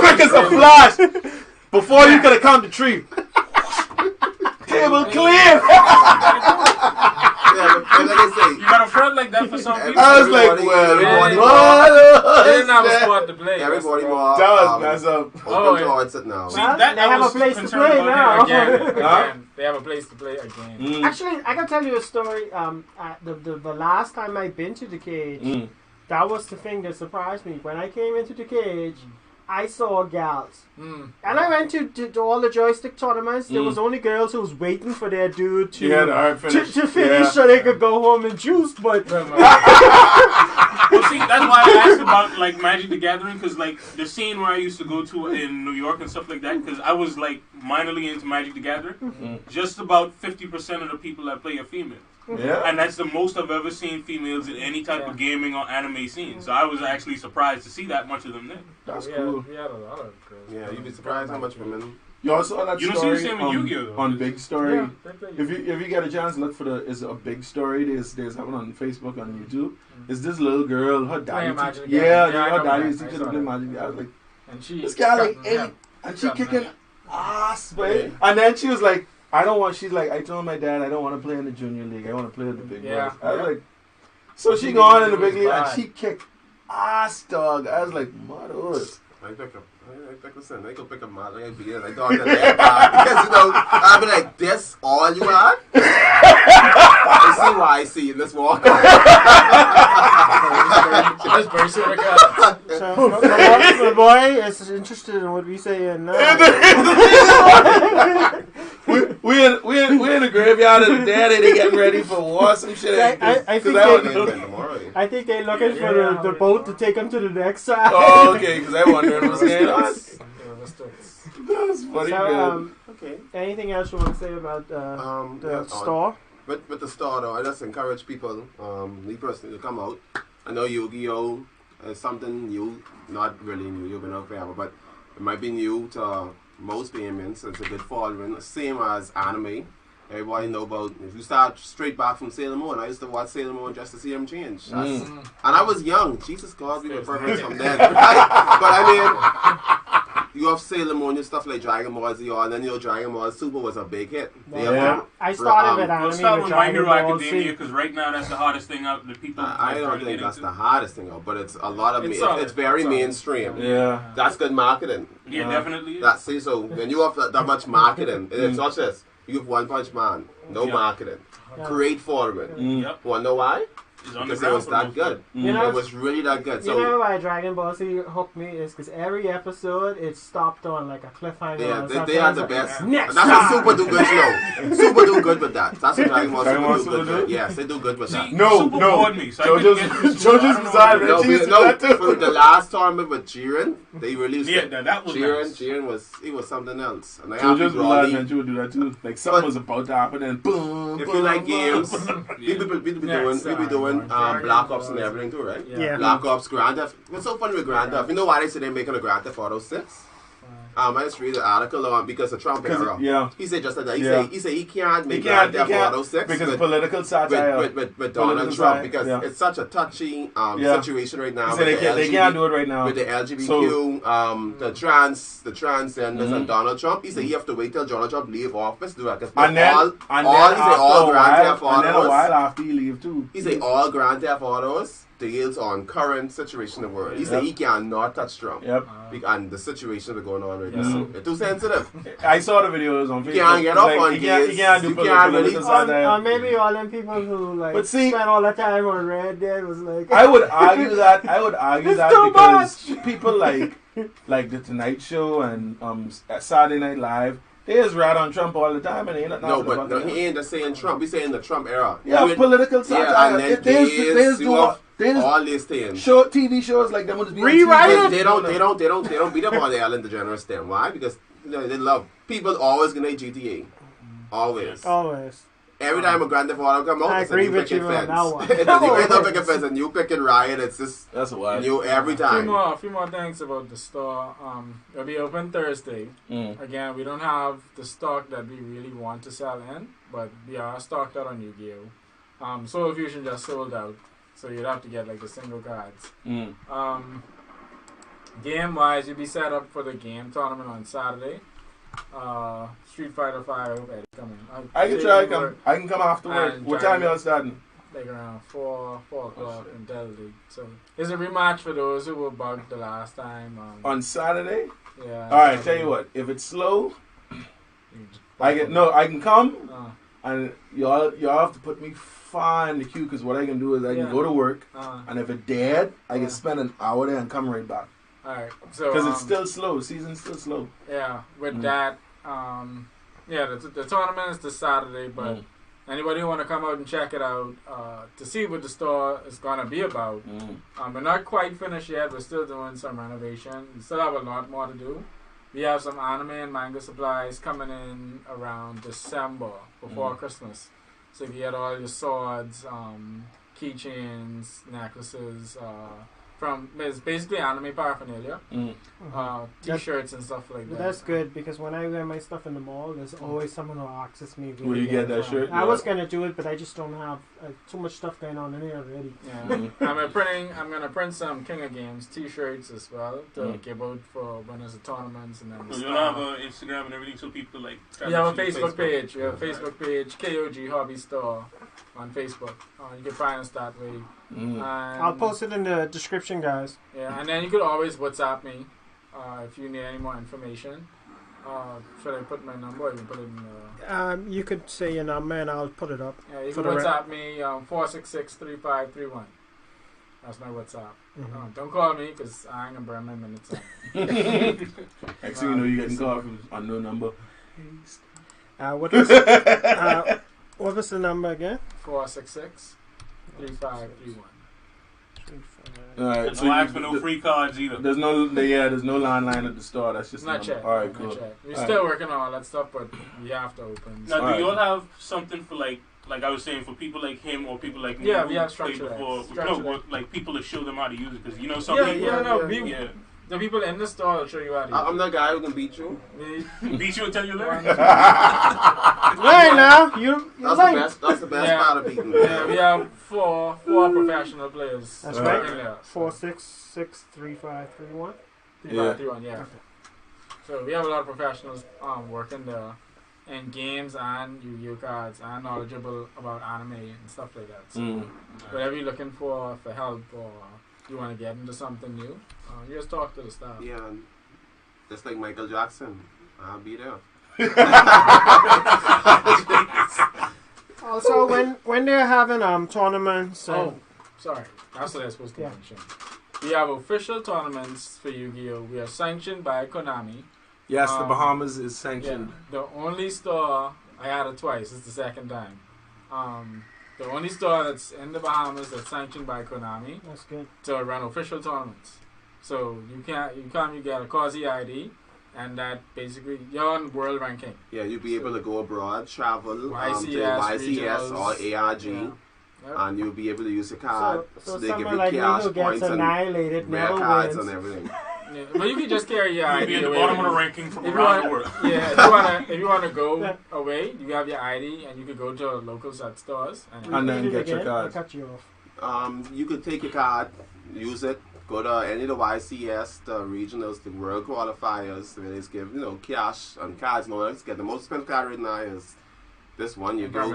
quick got as a it. flash, before you could count the tree, table clear." Yeah, but like I say, You got a friend like that for some people. I was like, Everybody- well, everybody- what? They didn't have a spot to play. everybody that's more That was messed up. Oh, open yeah. towards it now. See, Well, that they I have a was place to concerned play about now. Again, they have a place to play again. Actually, I can tell you a story. The last time I've been to the cage, that was the thing that surprised me. When I came into the cage, I saw gals. And I went to all the joystick tournaments. There was only girls who was waiting for their dude to to finish so they could go home and juice. But Well, see, that's why I asked about like Magic the Gathering, because like the scene where I used to go to in New York and stuff like that, because I was like minorly into Magic the Gathering. Just about 50% of the people that play are females. Yeah. And that's the most I've ever seen females in any type of gaming or anime scene. So I was actually surprised to see that much of them there. That's We cool. had a lot of girls. Yeah, you'd be surprised how much women. You also saw that You don't see the story same with Yu-Gi-Oh! though. on Big Story. Yeah, they play If you get a chance, look for is a Big Story. There's something on Facebook, on YouTube. It's this little girl, her daddy. Playing Magic the Yeah, Gathering. Yeah, I her know daddy that. is I teaching saw her to play that. Magic. I was like, And she this guy like cutting 8, up. and she Cutting kicking up. ass, babe. And then she was like, I don't want. She's like, I told my dad I don't want to play in the junior league. I want to play in the big Yeah. boys. I was like, so she gone in the big league and Bad. she kicked ass, dog. I was like, mother. I pick up. Listen, I go pick up my leg, be like, dog, because, you know, I'll be like, this all you want? I see why I see in this walk. That's very sort of guy. So, my boy is interested in what we say now. we in the graveyard of the dead and they getting ready for war, some shit. I think they're looking for the boat to take them to the next side. Oh, okay, because I wondering what's going on. That's funny, man. Okay. Anything else you want to say about the store? With the store, though, I just encourage people, me personally, to come out. I know Yu-Gi-Oh! Is something new, not really new, you've been out forever, but it might be new to most gamers. It's a good following, same as anime. Everybody know about, if you start straight back from Sailor Moon, I used to watch Sailor Moon just to see him change. And I was young. Jesus God, we were perfect from then. But I mean, you have Sailor Moon and stuff like Dragon Ball Z, and then Dragon Ball Super was a big hit. I started with anime with My Hero Academia because right now that's the hardest thing out. The people. I don't think that's the hardest thing out, but it's a lot of it's very mainstream. Yeah, that's good marketing. Yeah, definitely. That's so when you have that much marketing, it's not just you have One Punch Man, no marketing, great following. Yep. Wanna know why? Because it was that good. You know, it was really that good. You know why Dragon Ball Z hooked me is because every episode it stopped on like a cliffhanger. Yeah, they had the best. Next that's a super do good show. Super do good with that. That's what Dragon Ball Super do good. Yes, they do good with that. No. Me, so JoJo's beside Reggie. For the last tournament with Jiren, they released it. Yeah, that was Jiren was something else. And JoJo's beside Reggie would do that too. Like something was about to happen and boom. If you like games, we be doing Black Ops and everything too, right? Yeah. Black Ops, Grand Theft. What's so funny with Grand Theft? You know why they say they're making a Grand Theft Auto 6? I just read the article on because of Trump era. Yeah. He said just like that. He said he can't make Grand Theft Auto 6 because political satire with Donald Trump because it's such a touchy situation right now. He said they can't do it right now with the LGBTQ, the transgenders and Donald Trump. He said he have to wait till Donald Trump leave office to do that. And then all Grand Theft Autos. And then a while after he leave too. He said all Grand Theft Autos deals on current situation in the world. He said he cannot touch Trump. Yep. And the situations are going on right now. So it's too sensitive. I saw the videos on Facebook. You can't get off on you can't do political satire. Or maybe all them people who like spend all the time on Red Dead was like. I would argue that because people like the Tonight Show and Saturday Night Live. They just rat on Trump all the time, and he ain't he ain't just saying Trump. He's saying the Trump era. Yeah, political satire. And then they all these things. TV shows like them would just be rewrite. They don't beat up on the Ellen DeGeneres them. Why? Because they love people always gonna GTA. Always. Every time a Grand Theft Auto come out, it's a new picket fence. It's a new picket fence, a new picket riot. It's just new every time. A few more things about the store. It'll be open Thursday. Again, we don't have the stock that we really want to sell in, but we are stocked out on Yu-Gi-Oh! Soul Fusion just sold out, so you'd have to get like the single cards. Game-wise, you'll be set up for the game tournament on Saturday. Street Fighter 5 Eddie coming. I can try come. I can come after work. What time y'all starting? Like around 4 o'clock in Delta League. So it's a rematch for those who were bugged the last time. On Saturday? Yeah. Alright, tell you what. If it's slow, I can come and y'all have to put me far in the queue because what I can do is I can go to work and if it's dead, I can spend an hour there and come right back. Alright, so because it's still slow, season's still slow. Yeah, with that, the tournament is this Saturday, but anybody who want to come out and check it out to see what the store is gonna be about. We're not quite finished yet. We're still doing some renovation. We still have a lot more to do. We have some anime and manga supplies coming in around December before Christmas. So you get all your swords, keychains, necklaces. It's basically anime paraphernalia, t-shirts and stuff like that. That's good because when I wear my stuff in the mall, there's always someone who asks me. Will you get that shirt? I was gonna do it, but I just don't have too much stuff going on in here already. Yeah, I'm gonna print some King of Games t-shirts as well to give out for when there's a tournaments and then. You'll have Instagram and everything, so people like. We have a Facebook page. We have a Facebook page, KOG Hobby Store on Facebook. You can find us that way. I'll post it in the description, guys. Yeah, and then you could always WhatsApp me if you need any more information. Should I put my number or you can put it in You could say your number and I'll put it up. yeah, you For can the WhatsApp me 466-3531. That's my WhatsApp. Don't call me because I ain't gonna burn my minutes on. Next thing you know, you're getting called from unknown number. What was the number again? 466-3531. Alright, And so no ask for no free cards either. there's no landline at the store. That's just Not the yet. number. Alright, Not cool. yet. We're All still working on all that stuff, but we have to open. Now, Alright. do you all have something for like I was saying, for people like him or people like me Yeah, who we have played structure before? X. No, Structure but, X. like people to show them how to use it, because you know some Yeah, people. yeah, no, Yeah. the people in the store will show you how to use I'm the guy who can beat you. it. Beat you until you learn. Wait now, you That's like the best. That's the best Yeah. part of beating me. Yeah, we have four professional players. That's right. working there. 4663531. 3531, yeah. So we have a lot of professionals working there in games and Yu-Gi-Oh cards and knowledgeable about anime and stuff like that. So whatever you're looking for help or you want to get into something new, you just talk to the staff. Yeah, and just like Michael Jackson, I'll be there. Also, when they're having tournaments, Oh, sorry. That's what I was supposed to mention. We have official tournaments for Yu-Gi-Oh! We are sanctioned by Konami. Yes, the Bahamas is sanctioned. Yeah, the only store, I had it twice, it's the second time. The only store that's in the Bahamas that's sanctioned by Konami that's good. to run official tournaments. So you come, you get a quasi ID, and that basically you're on world ranking. Yeah, you'll be able to go abroad, travel to YCS, YCS or ARG, Yeah. and you'll be able to use the card. So they give someone you like me cash who gets points and annihilated rare never cards wins. and everything. Yeah, but you can just carry your You'll ID be at the away. bottom of the ranking from If you around the want, world. yeah, if you wanna go away, you have your ID and you can go to local set stores And then Read it get your again, cards. I cut you off. You could take your card, use it, go to any of the YCS, the regionals, the world qualifiers, where they give cash and cards and all that. Get the most expensive card right now is this one. You go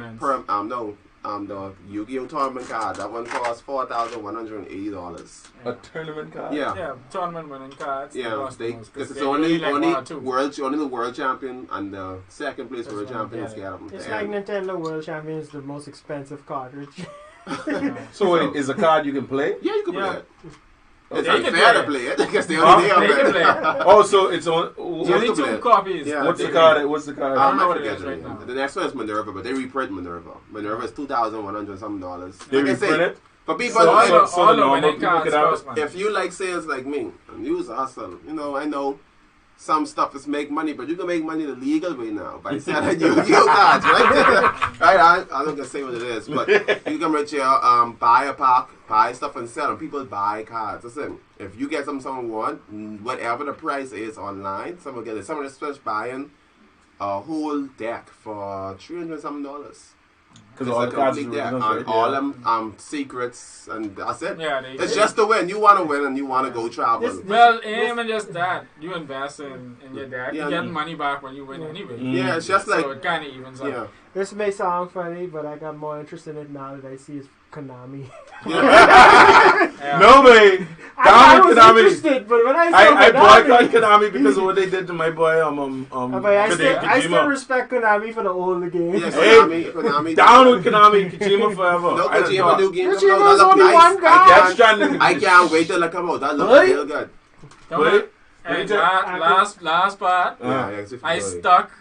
the Yu-Gi-Oh tournament card. That one costs $4,180. A tournament card? Yeah, tournament winning cards. Yeah, because it's only the world champion and the second place world champions get them. It's like Nintendo World Champion is the most expensive cartridge. So wait, is a card you can play? Yeah, you can play it. It's They can unfair to play play it because they only They can play it. Oh, so it's on. You only to play 2 it. copies. Yeah. What's the card? What's the I card? don't know I what it forget is the right name. now. The next one is Minerva, but they reprint Minerva. Minerva is $2,100 something dollars. They Like I reprint say, it? for people, So all the the normal winning people cards could have cost money. if you like sales like me and use a hustle, I know some stuff is make money, but you can make money the legal way now by selling Yu-Gi-Oh cards, right? Right? I'm not gonna say what it is, but you can reach your buy a pack, buy stuff and sell, and people buy cards. Listen, if you get something someone want, whatever the price is online, someone get it. Someone is just buying a whole deck for $300 something. Because all the cards are complete deck, originals, and right? all Yeah. them secrets, and that's it. Yeah, It's just to win. You want to win, and you want to go travel. Well, it ain't even just that. You invest in your deck. Yeah, you get money back when you win anyway. Yeah, it's just like So it kind of evens out. yeah. This may sound funny, but I got more interested in it now that I see it's Konami. Yeah. Nobody. I was Konami. interested, but when I saw I Konami, boycott Konami because of what they did to my boy but I still Kojima. respect Konami for the older games. Yeah, Hey, Konami. Down with Konami, Kojima forever. No, I don't Kojima know. new game. Kojima No, that was look only nice. one guy. Death Stranding. I can't wait till it come out. That looks Really? real good. Come Wait. on. And last part, Yeah, it's I really- stuck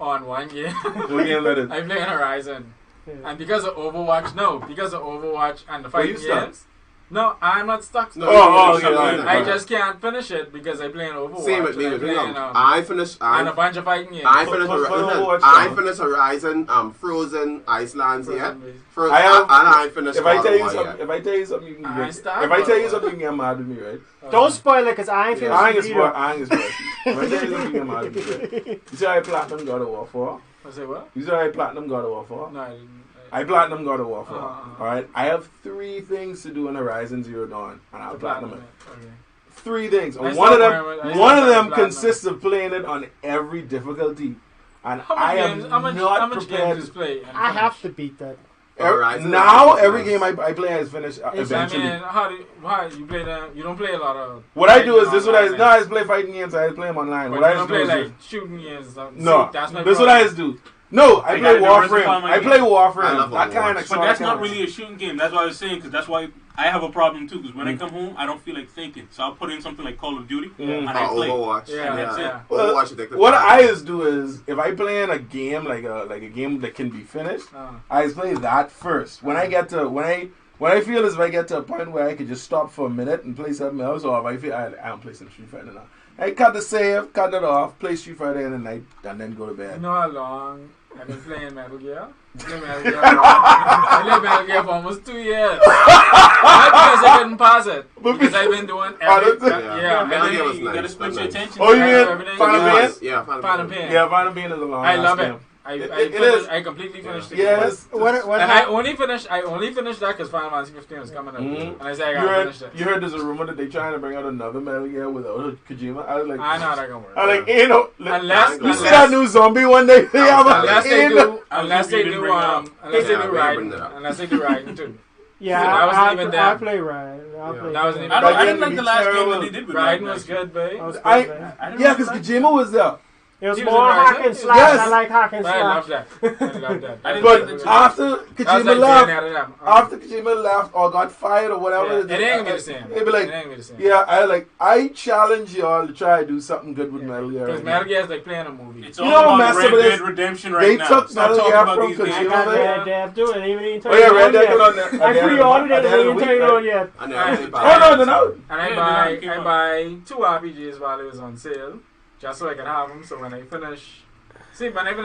on one game. What game that is? I play on Horizon. Yeah. And because of Overwatch and the fighting you stuck? games. No, I'm not stuck. No, I just can't finish it because I play on Overwatch. Same with me. and I play in, I finished. and a bunch of fighting games. I finished. Overwatch, I though. finished Horizon. Frozen Icelands yet. I have- And I finished. If I God tell of you War something, yet. if I tell you something, you can I get. understand, If I tell you but- something, you get mad at me, right? Don't spoil it, because I ain't finished I ain't it as either. well. I ain't as well. If I tell you something, you get mad at me. Right? You see how I platinum God of War 4? I say what? You see how I platinum God of War 4? No, I didn't. I platinum God of War 4. Uh-huh. Alright? I have 3 things to do in Horizon Zero Dawn, and I'll platinum it. Okay. 3 things. I And one of stopped them platinum. consists of playing it on every difficulty. And I am How much not games prepared is to. play? I have to beat that. Horizon Now is every nice. game I play has finished eventually. I mean, why you play them? You don't play a lot of. What I do is this: what I online, no, I just play fighting games. I play them online. But What I you just don't do play is like shooting games. And stuff. no. See, that's my This is what I problem. just do. No, I They play gotta diversify Warframe. my I play game. I Warframe. love That kind of. But that's not really a shooting game. That's what I was saying, because that's why I have a problem too. Because when I come home, I don't feel like thinking, so I'll put in something like Call of Duty and I play. Overwatch. Yeah, that's yeah. Overwatch is addictive. What I just do is if I play in a game like a game that can be finished, I just play that first. When I get to when I feel as if I get to a point where I could just stop for a minute and play something else, or if I feel I don't play some Street Fighter now. I cut the save, cut it off, play Street Fighter in the night, and then go to bed. You know how long I've been playing Metal Gear? I played Metal Gear for almost 2 years. Not because I couldn't pass it. Because I've been doing everything. Yeah, Metal Gear was You gotta nice. split That's your nice. attention. Oh, you Everything. mean Final Yeah. Pain? Yeah, Phantom Pain. Yeah, Final Pain is a long I love it. game. I It is. I completely finished it. Yes. What And I only finished that because Final Fantasy 15 was coming up. Mhm. And I said I You gotta heard, finish it. you heard there's a rumor that they trying to bring out another Metal Gear without Kojima. I was like, I know how that gonna work. I like, you know, Unless- you see that new zombie one day? Unless they ain't no- do, unless they do Raiden, unless they do Raiden too. Yeah, So that wasn't even I them. play Ryan. I Yeah. play That wasn't even I That didn't game like the be last game terrible. that they did with Raiden Raiden, was actually. good, babe. I was I- good, man. I didn't Yeah, like because that. Kojima was there. It was He was more in hack Ryan. and slash. Yes. I like hack and I love slash. that. I love that. I didn't But like the after That was Kojima like left, Bayonetta them. after Kojima left or got fired or whatever, Yeah, it ain't gonna be the same. It'd be like, It ain't gonna be the same. yeah, I challenge y'all to try to do something good with Metal Gear. Because right Metal now. Gear is like playing a movie. It's You all know what about messed Red up with Dead this? Redemption They right now. took Stop Metal talking Gear about from these I Kojima. games. got man. Red Dead too, and even Oh yeah, Red Dead on that. I pre-ordered it, and it ain't turned on yet. I never played Oh no. And I Yeah, buy 2 RPGs while it was on sale, just so I can have them. So when I finish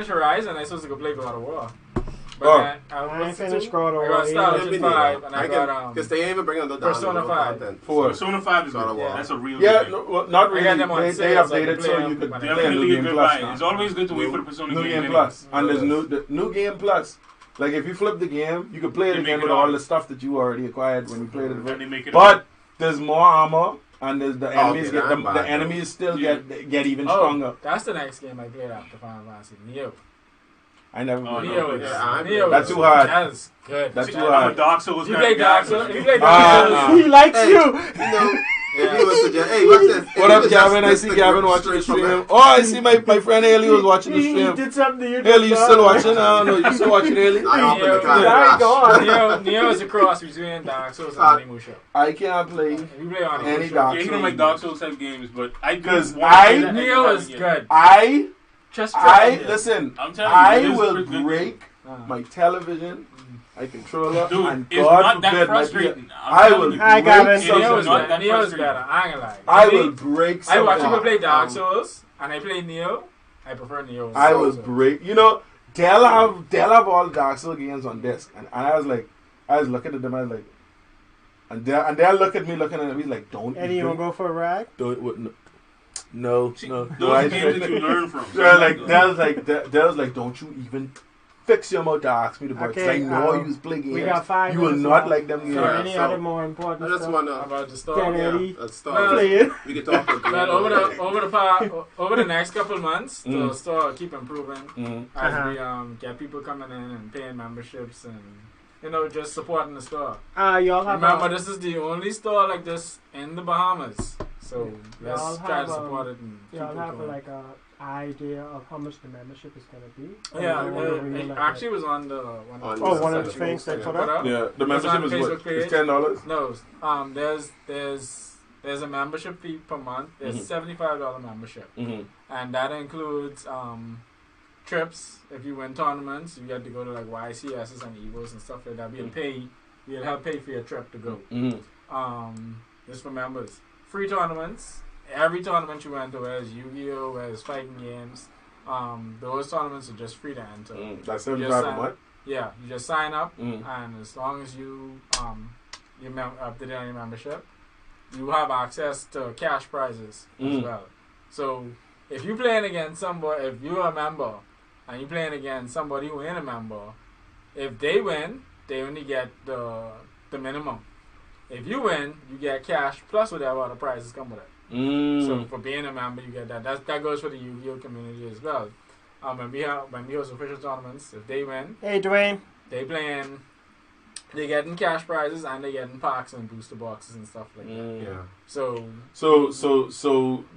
Horizon, I supposed to go play God of War. But Oh. then I ain't finished God of I War got either. Star Yeah, me Ocean neither. 5, and I got Because they ain't even bringing the Persona 5. content. For Persona 5 is God of good. War. That's a real yeah, good game. no, well, not I really. got them on They sale, so I updated can so play you them could when I play a Definitely new a game good plus buy. now. It's always good to wait for the Persona New game. game anyway. plus, and there's Yes. the new game plus. Like if you flip the game, you can play it They again make with it all hard. the stuff that you already acquired when you played And it. they make it But there's more armor, and there's the Oh, enemies okay, get that's the bad, enemies still Yeah. get even Oh, stronger. that's the next game I played after Final Fantasy. Neo. I never. Oh, played Neo it. is Yeah, Neo That's is- too hard. That's good. That's See, too I'm hard. a Dark Souls You guy. play Dark Yeah. Souls? You play Ah, Dark Souls? He likes Hey, you. You know, if you was to just, hey, watch this. What If up, you Gavin? I just see the Gavin grip watching the straight from stream. it. Oh, I see my friend Haley was watching the He stream. did something to you. Haley, you still watching? I don't know. You still watching, Haley? I opened the Yeah, car yeah, crash. go on. Neo is a cross between Dark Souls and Onimusha. I can't play. If you play Onimusha, Any Dark Yeah, he don't like Dark Souls type games, but I do. 'Cause wanna I- play that Neo every is time, yeah. good. I Try it. listen. I'm telling you, I it is will pretty good. break my television, my controller, Dude, and it's God not that forbid my frustrating. I will Hi, break Gavin. Neo is not something. that Neo is frustrating. better. I ain't gonna lie. I Me, will break I something. watch people play Dark Souls, and I play Neo. I prefer Neo. I will break. You know, they'll have all Dark Souls games on disc, and I was looking at them. I was like, and they'll look at me looking at me like, don't. Eddie, you even- wanna go for a ride? Don't. No. See, No. those No. I games that you learn from. They're like, don't you even fix your mouth to ask me to buy? 'Cause Okay, I know you play games. We got 5 You will minutes not left. like them games. So Yeah, any so- other more important I just stuff? wanna, about the Get story. it. yeah, Eddie. let's start. Play it. We can talk for But over the next couple of months, the store keep improving Mm. as Uh-huh. we get people coming in and paying memberships and just supporting the store. Y'all have Remember, this is the only store like this in the Bahamas, so let's Y'all try have, to support it and keep y'all it have going. like a idea of how much the membership is gonna be? Yeah, Or you wanna it like actually was on the On one of the Yeah. things they put Yeah. up. Yeah, the It's membership on is Facebook what? page. It's $10. No, there's a membership fee per month. There's Mhm. $75 membership, Mm-hmm. and that includes trips. If you win tournaments, you get to go to like YCSs and Evos and stuff like that. We'll help pay for your trip to go. Mm-hmm. Just for members. Free tournaments. Every tournament you enter, whether it's Yu-Gi-Oh, whether it's fighting games, those tournaments are just free to enter. That's 75 a month. Yeah, you just sign up, Mm. and as long as you up to date on your membership, you have access to cash prizes as Mm. well. So if you're playing against somebody, if you're a member and you're playing against somebody who ain't a member, if they win, they only get the minimum. If you win, you get cash plus whatever other prizes come with it. So for being a member, you get that. That goes for the Yu-Gi-Oh community as well. When we host official tournaments, if they win, Hey, Dwayne. they playing They're getting cash prizes and they're getting packs and booster boxes and stuff like that. Yeah. So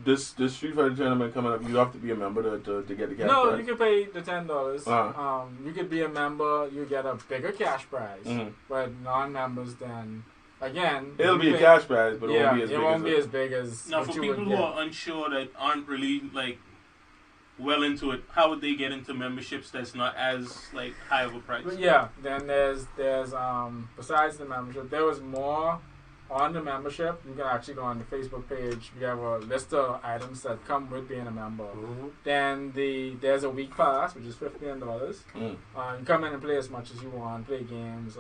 this Street Fighter tournament coming up, you have to be a member to get the cash no, prize? you can pay the $10. Uh-huh. You could be a member, you get a bigger cash prize. But non-members, then again, It'll be a cash prize, but it won't be as big. It won't be as big as. Now, for people who are unsure that aren't really like well into it, how would they get into memberships that's not as like high of a price? But yeah, then there's besides the membership, there was more on the membership. You can actually go on the Facebook page. We have a list of items that come with being a member. Then there's a week pass, which is $15. You come in and play as much as you want, play games,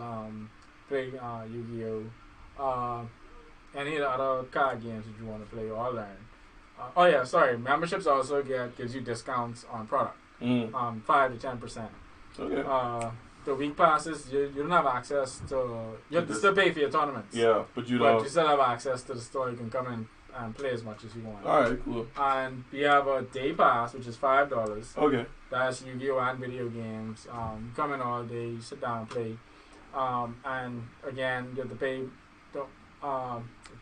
play Yu-Gi-Oh, any of the other card games that you want to play or learn. Memberships also gives you discounts on product, 5 to 10%. Okay. The week passes, you don't have access to. You have to still pay for your tournaments. Yeah, but you still have access to the store. You can come in and play as much as you want. All right, cool. And we have a day pass, which is $5. Okay. That's Yu-Gi-Oh and video games. You come in all day, you sit down and play. And again, you have to pay.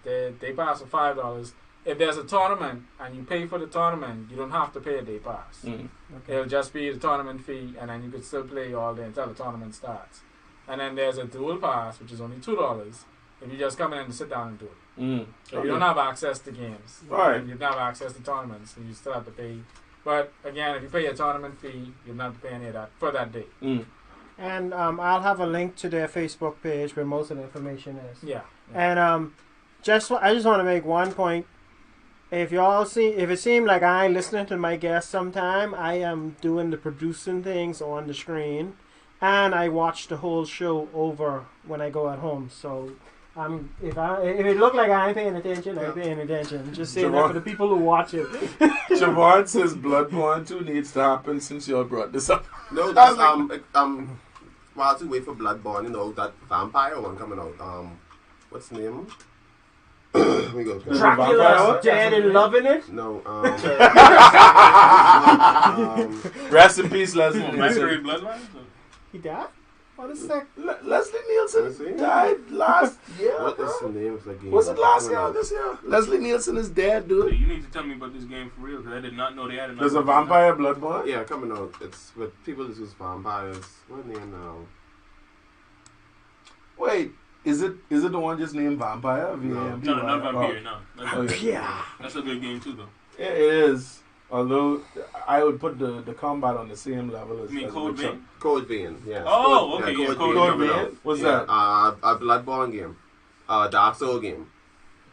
The day pass for $5. If there's a tournament and you pay for the tournament, you don't have to pay a day pass. Okay. It'll just be the tournament fee, and then you could still play all day until the tournament starts. And then there's a dual pass, which is only $2 if you just come in and sit down and do it. So you don't have access to games. Right. You don't have access to tournaments, and you still have to pay. But again, if you pay a tournament fee, you don't have to pay any of that for that day. And I'll have a link to their Facebook page where most of the information is. Yeah. And I just want to make one point. If it seemed like I ain't listening to my guests sometime, I am doing the producing things on the screen, and I watch the whole show over when I go at home. So, if it look like I ain't paying attention, I'm paying attention. Just saying that for the people who watch it. Javon says Bloodborne 2 needs to happen since y'all brought this up. No, that's while to wait for Bloodborne, that vampire one coming out. What's the name? Let me go. Dracula's dead and loving it? No. Rest in peace, Leslie Masquerade Nielsen. Bloodlines? He died? What is that? Leslie Nielsen died last year. What is the name of the game? Was it last year or this year? Leslie Nielsen is dead, dude. You need to tell me about this game for real, because I did not know they had another. There's a vampire Bloodborne? Yeah, coming out. It's with people that use vampires. What name now? Wait. Is it the one just named Vampire? No, not Vampire, no. Yeah. That's a good game too, though. Yeah, it is. Although I would put the combat on the same level as. You mean Code Vein? Code Vein, yeah. Oh, okay, yeah, Code Vein. What's that? A Bloodborne game, Dark Soul game.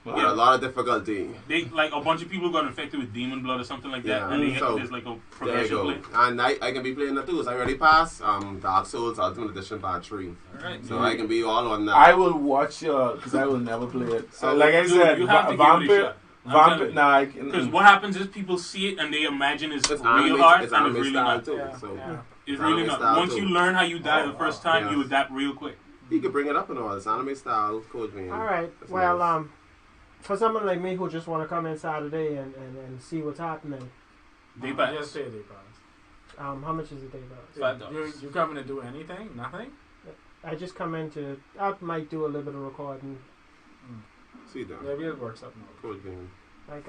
Wow. Yeah, a lot of difficulty. They like a bunch of people got infected with demon blood or something like that, and there's like a progression play. And I can be playing that too. So I already passed Dark Souls Ultimate Edition Part 3. Alright. So I can be all on that. I will watch because I will never play it. So, like I said, you have to give it a shot. Nah, because what happens is people see it and they imagine it's real anime, hard, it's and anime it's really style not. too. Yeah, So yeah. It's really anime not. style Once too. you learn how you die the first time, Yeah. you adapt real quick. you can bring it up and all. It's anime style Code Vein. All right. That's Well, nice. for someone like me who just want to come in Saturday and see what's happening, Day pass. Just pay a day pass. how much is the day pass? $5. You coming to do anything? Nothing? I just come in I might do a little bit of recording. See that. Maybe it works up now. Code Vein. Like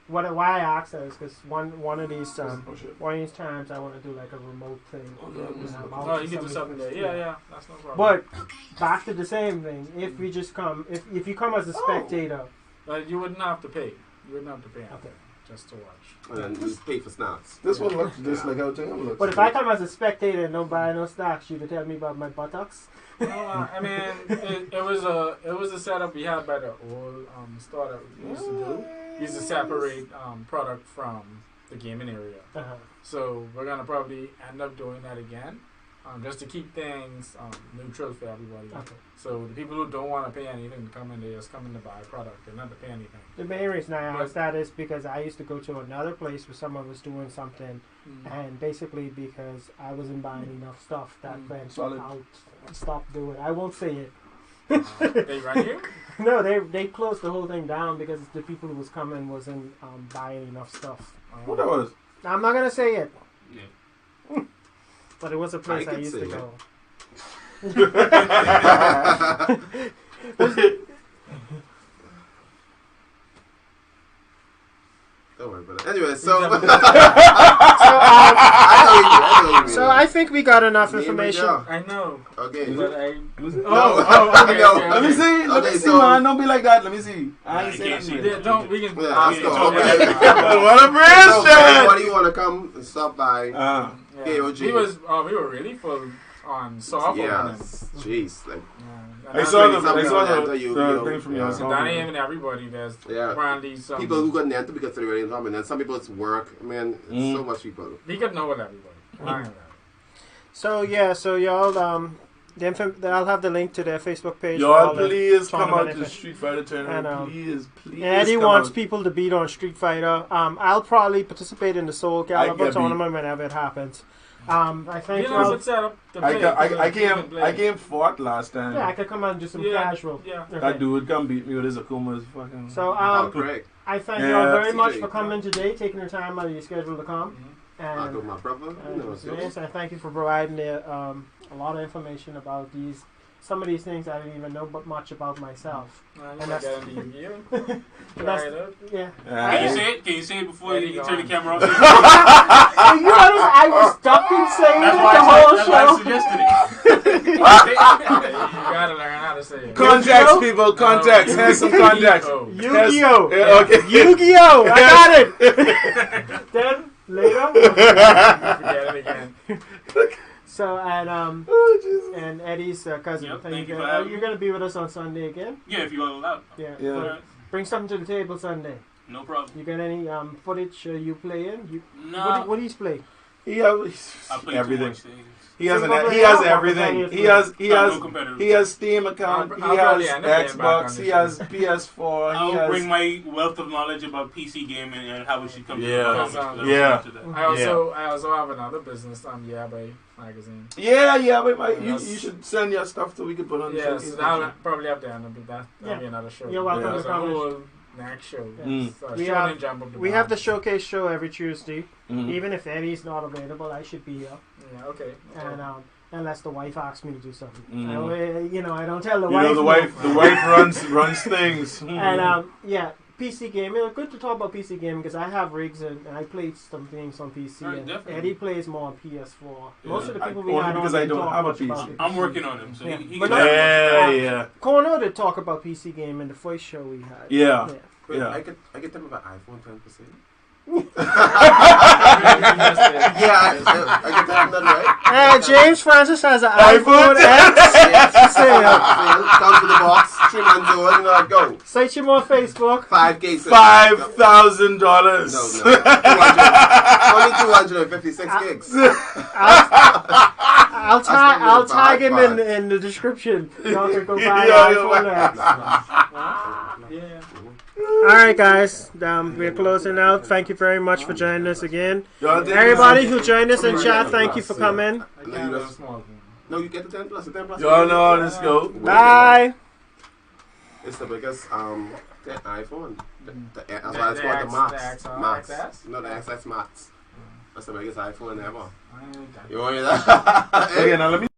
why I asked that is because one of these oh shit. one of these times I want to do like a remote thing. Oh, you can do something there. Yeah, that's no problem. But back to the same thing. If we just come, if you come as a spectator, But you wouldn't have to pay. You wouldn't have to pay anything Okay. just to watch. And then you pay for snacks. This one looks just like how Tim looks. but if I come as a spectator and don't buy no stocks, you to tell me about my buttocks. I mean, it was a setup we had by the old store that we used to do. We used to separate product from the gaming area. Uh-huh. So we're gonna probably end up doing that again, just to keep things neutral for everybody. Okay. So the people who don't want to pay anything come in, they just come in to buy a product. They don't have to pay anything. The main reason I asked that is because I used to go to another place where someone was doing something, and basically because I wasn't buying enough stuff that went Solid. out, stopped doing. I won't say it. They run you? No, they closed the whole thing down because the people who was coming wasn't buying enough stuff. What that was? Now, I'm not gonna say it, Yeah. but it was a place I could used say to it. go. Don't worry about it. Anyway, so So I think we got enough Name information. it down. I know. Okay. But I. Okay. Let me see. Let me see, so- man. Don't be like that. Let me see. I ain't You saying can't see nothing. Yeah, don't. We can. Yeah, let's go. Okay. Okay. What a So, bridge, everybody want to come and stop by? Yeah. KOG. We were really full on soft Yeah. openings. Jeez. Like, I saw the Something the you- thing from yeah. your So that ain't even everybody. There's Yeah. apparently some people who couldn't enter because they were in home, and then some people it's work. I mean, it's so much people. We could know with everybody. I know. So y'all I'll have the link to their Facebook page. for Y'all all the please come tournament out to info. Street Fighter tournament. And, Please. Eddie come wants out. people to beat on Street Fighter. I'll probably participate in the Soul Calibur get tournament whenever it happens. I think You know, it's set up to play. I came fourth last time. I could come out and do some Yeah. casual. Yeah. Okay. That dude come beat me with his Akuma's fucking. So Correct. I thank Yeah. y'all very much CJ. for coming today, taking your time out of your schedule to come. I'll go And with my brother. You know, so. yes, I thank you for providing a lot of information about some of these things I didn't even know much about myself. And And that's- that's you. But that's- Try it out. Yeah. Can you say it? Can you say it before you turn the camera off? You notice I was stuck in saying it That's the why whole that's why I show. suggested it. You gotta learn how to say it. Contacts, people. Contacts. Here's some contacts. Yu-Gi-Oh! Yeah, okay. Yu-Gi-Oh! I got it! Then, later. Forget it again. So, Oh, Jesus. and Eddie's cousin. Yep, Thank thank you you. for having You're me. going to be with us on Sunday again? Yeah, if you all allow. Yeah. Yeah. But bring something to the table Sunday. No problem. You got any footage you play in? No. What do you play? He has I play everything. Too much things. He has Single he player has or everything. competitive? No competitive. He has Steam account. I'll He probably has end up getting back on Xbox. this He shit. has PS4. He I'll has. bring my wealth of knowledge about PC gaming and how it should come Yeah. to the comments. Yeah. I also have another business, by magazine. Yeah, but you That's- should send your stuff so we can put on the Yeah, showcase. so that'll probably have to end up that'll Yeah. be another show. You're welcome There's to a come. whole next show. Mm. So We show have- and jump up the We have the bar. showcase show every Tuesday. Mhm. Even if Eddie's not available, I should be here. Yeah, okay. And unless the wife asks me to do something. Mhm. I don't tell the You wife. know the no. wife. The wife runs things. And PC gaming. It's good to talk about PC gaming because I have rigs and I play some things on PC. Right, and definitely. Eddie plays more on PS4. Most of the I- people we only had because on I didn't don't talk have a much about PC. the I'm working on him, so Yeah. he But can not- Yeah. Kono did talk about PC gaming the first show we had. Yeah. Wait, Yeah. I get them about iPhone 10%. Yeah. Yeah, I get them done right. James Francis has an iPhone iPhone X sale. Comes with the box, 3 months old, and I'll go. Search him on Facebook. 5K. $5,000. No. 256 gigs. I'll That's tag him fine. in the description. Y'all can go buy an Yeah, iPhone X. Yeah. All right, guys. We're closing out. Thank you very much for joining us again. Y'all did- Everybody who joined us in chat, thank you for coming. I can't have a small one. No, you get the 10 plus. The 10 plus. Y'all know, let's go. Bye. It's the biggest the iPhone. That's The- why it's the called the X- Max. the XR, Max. XS? No, the XS Max. That's the biggest iPhone ever. I ain't got it. You want me that? Okay, now let me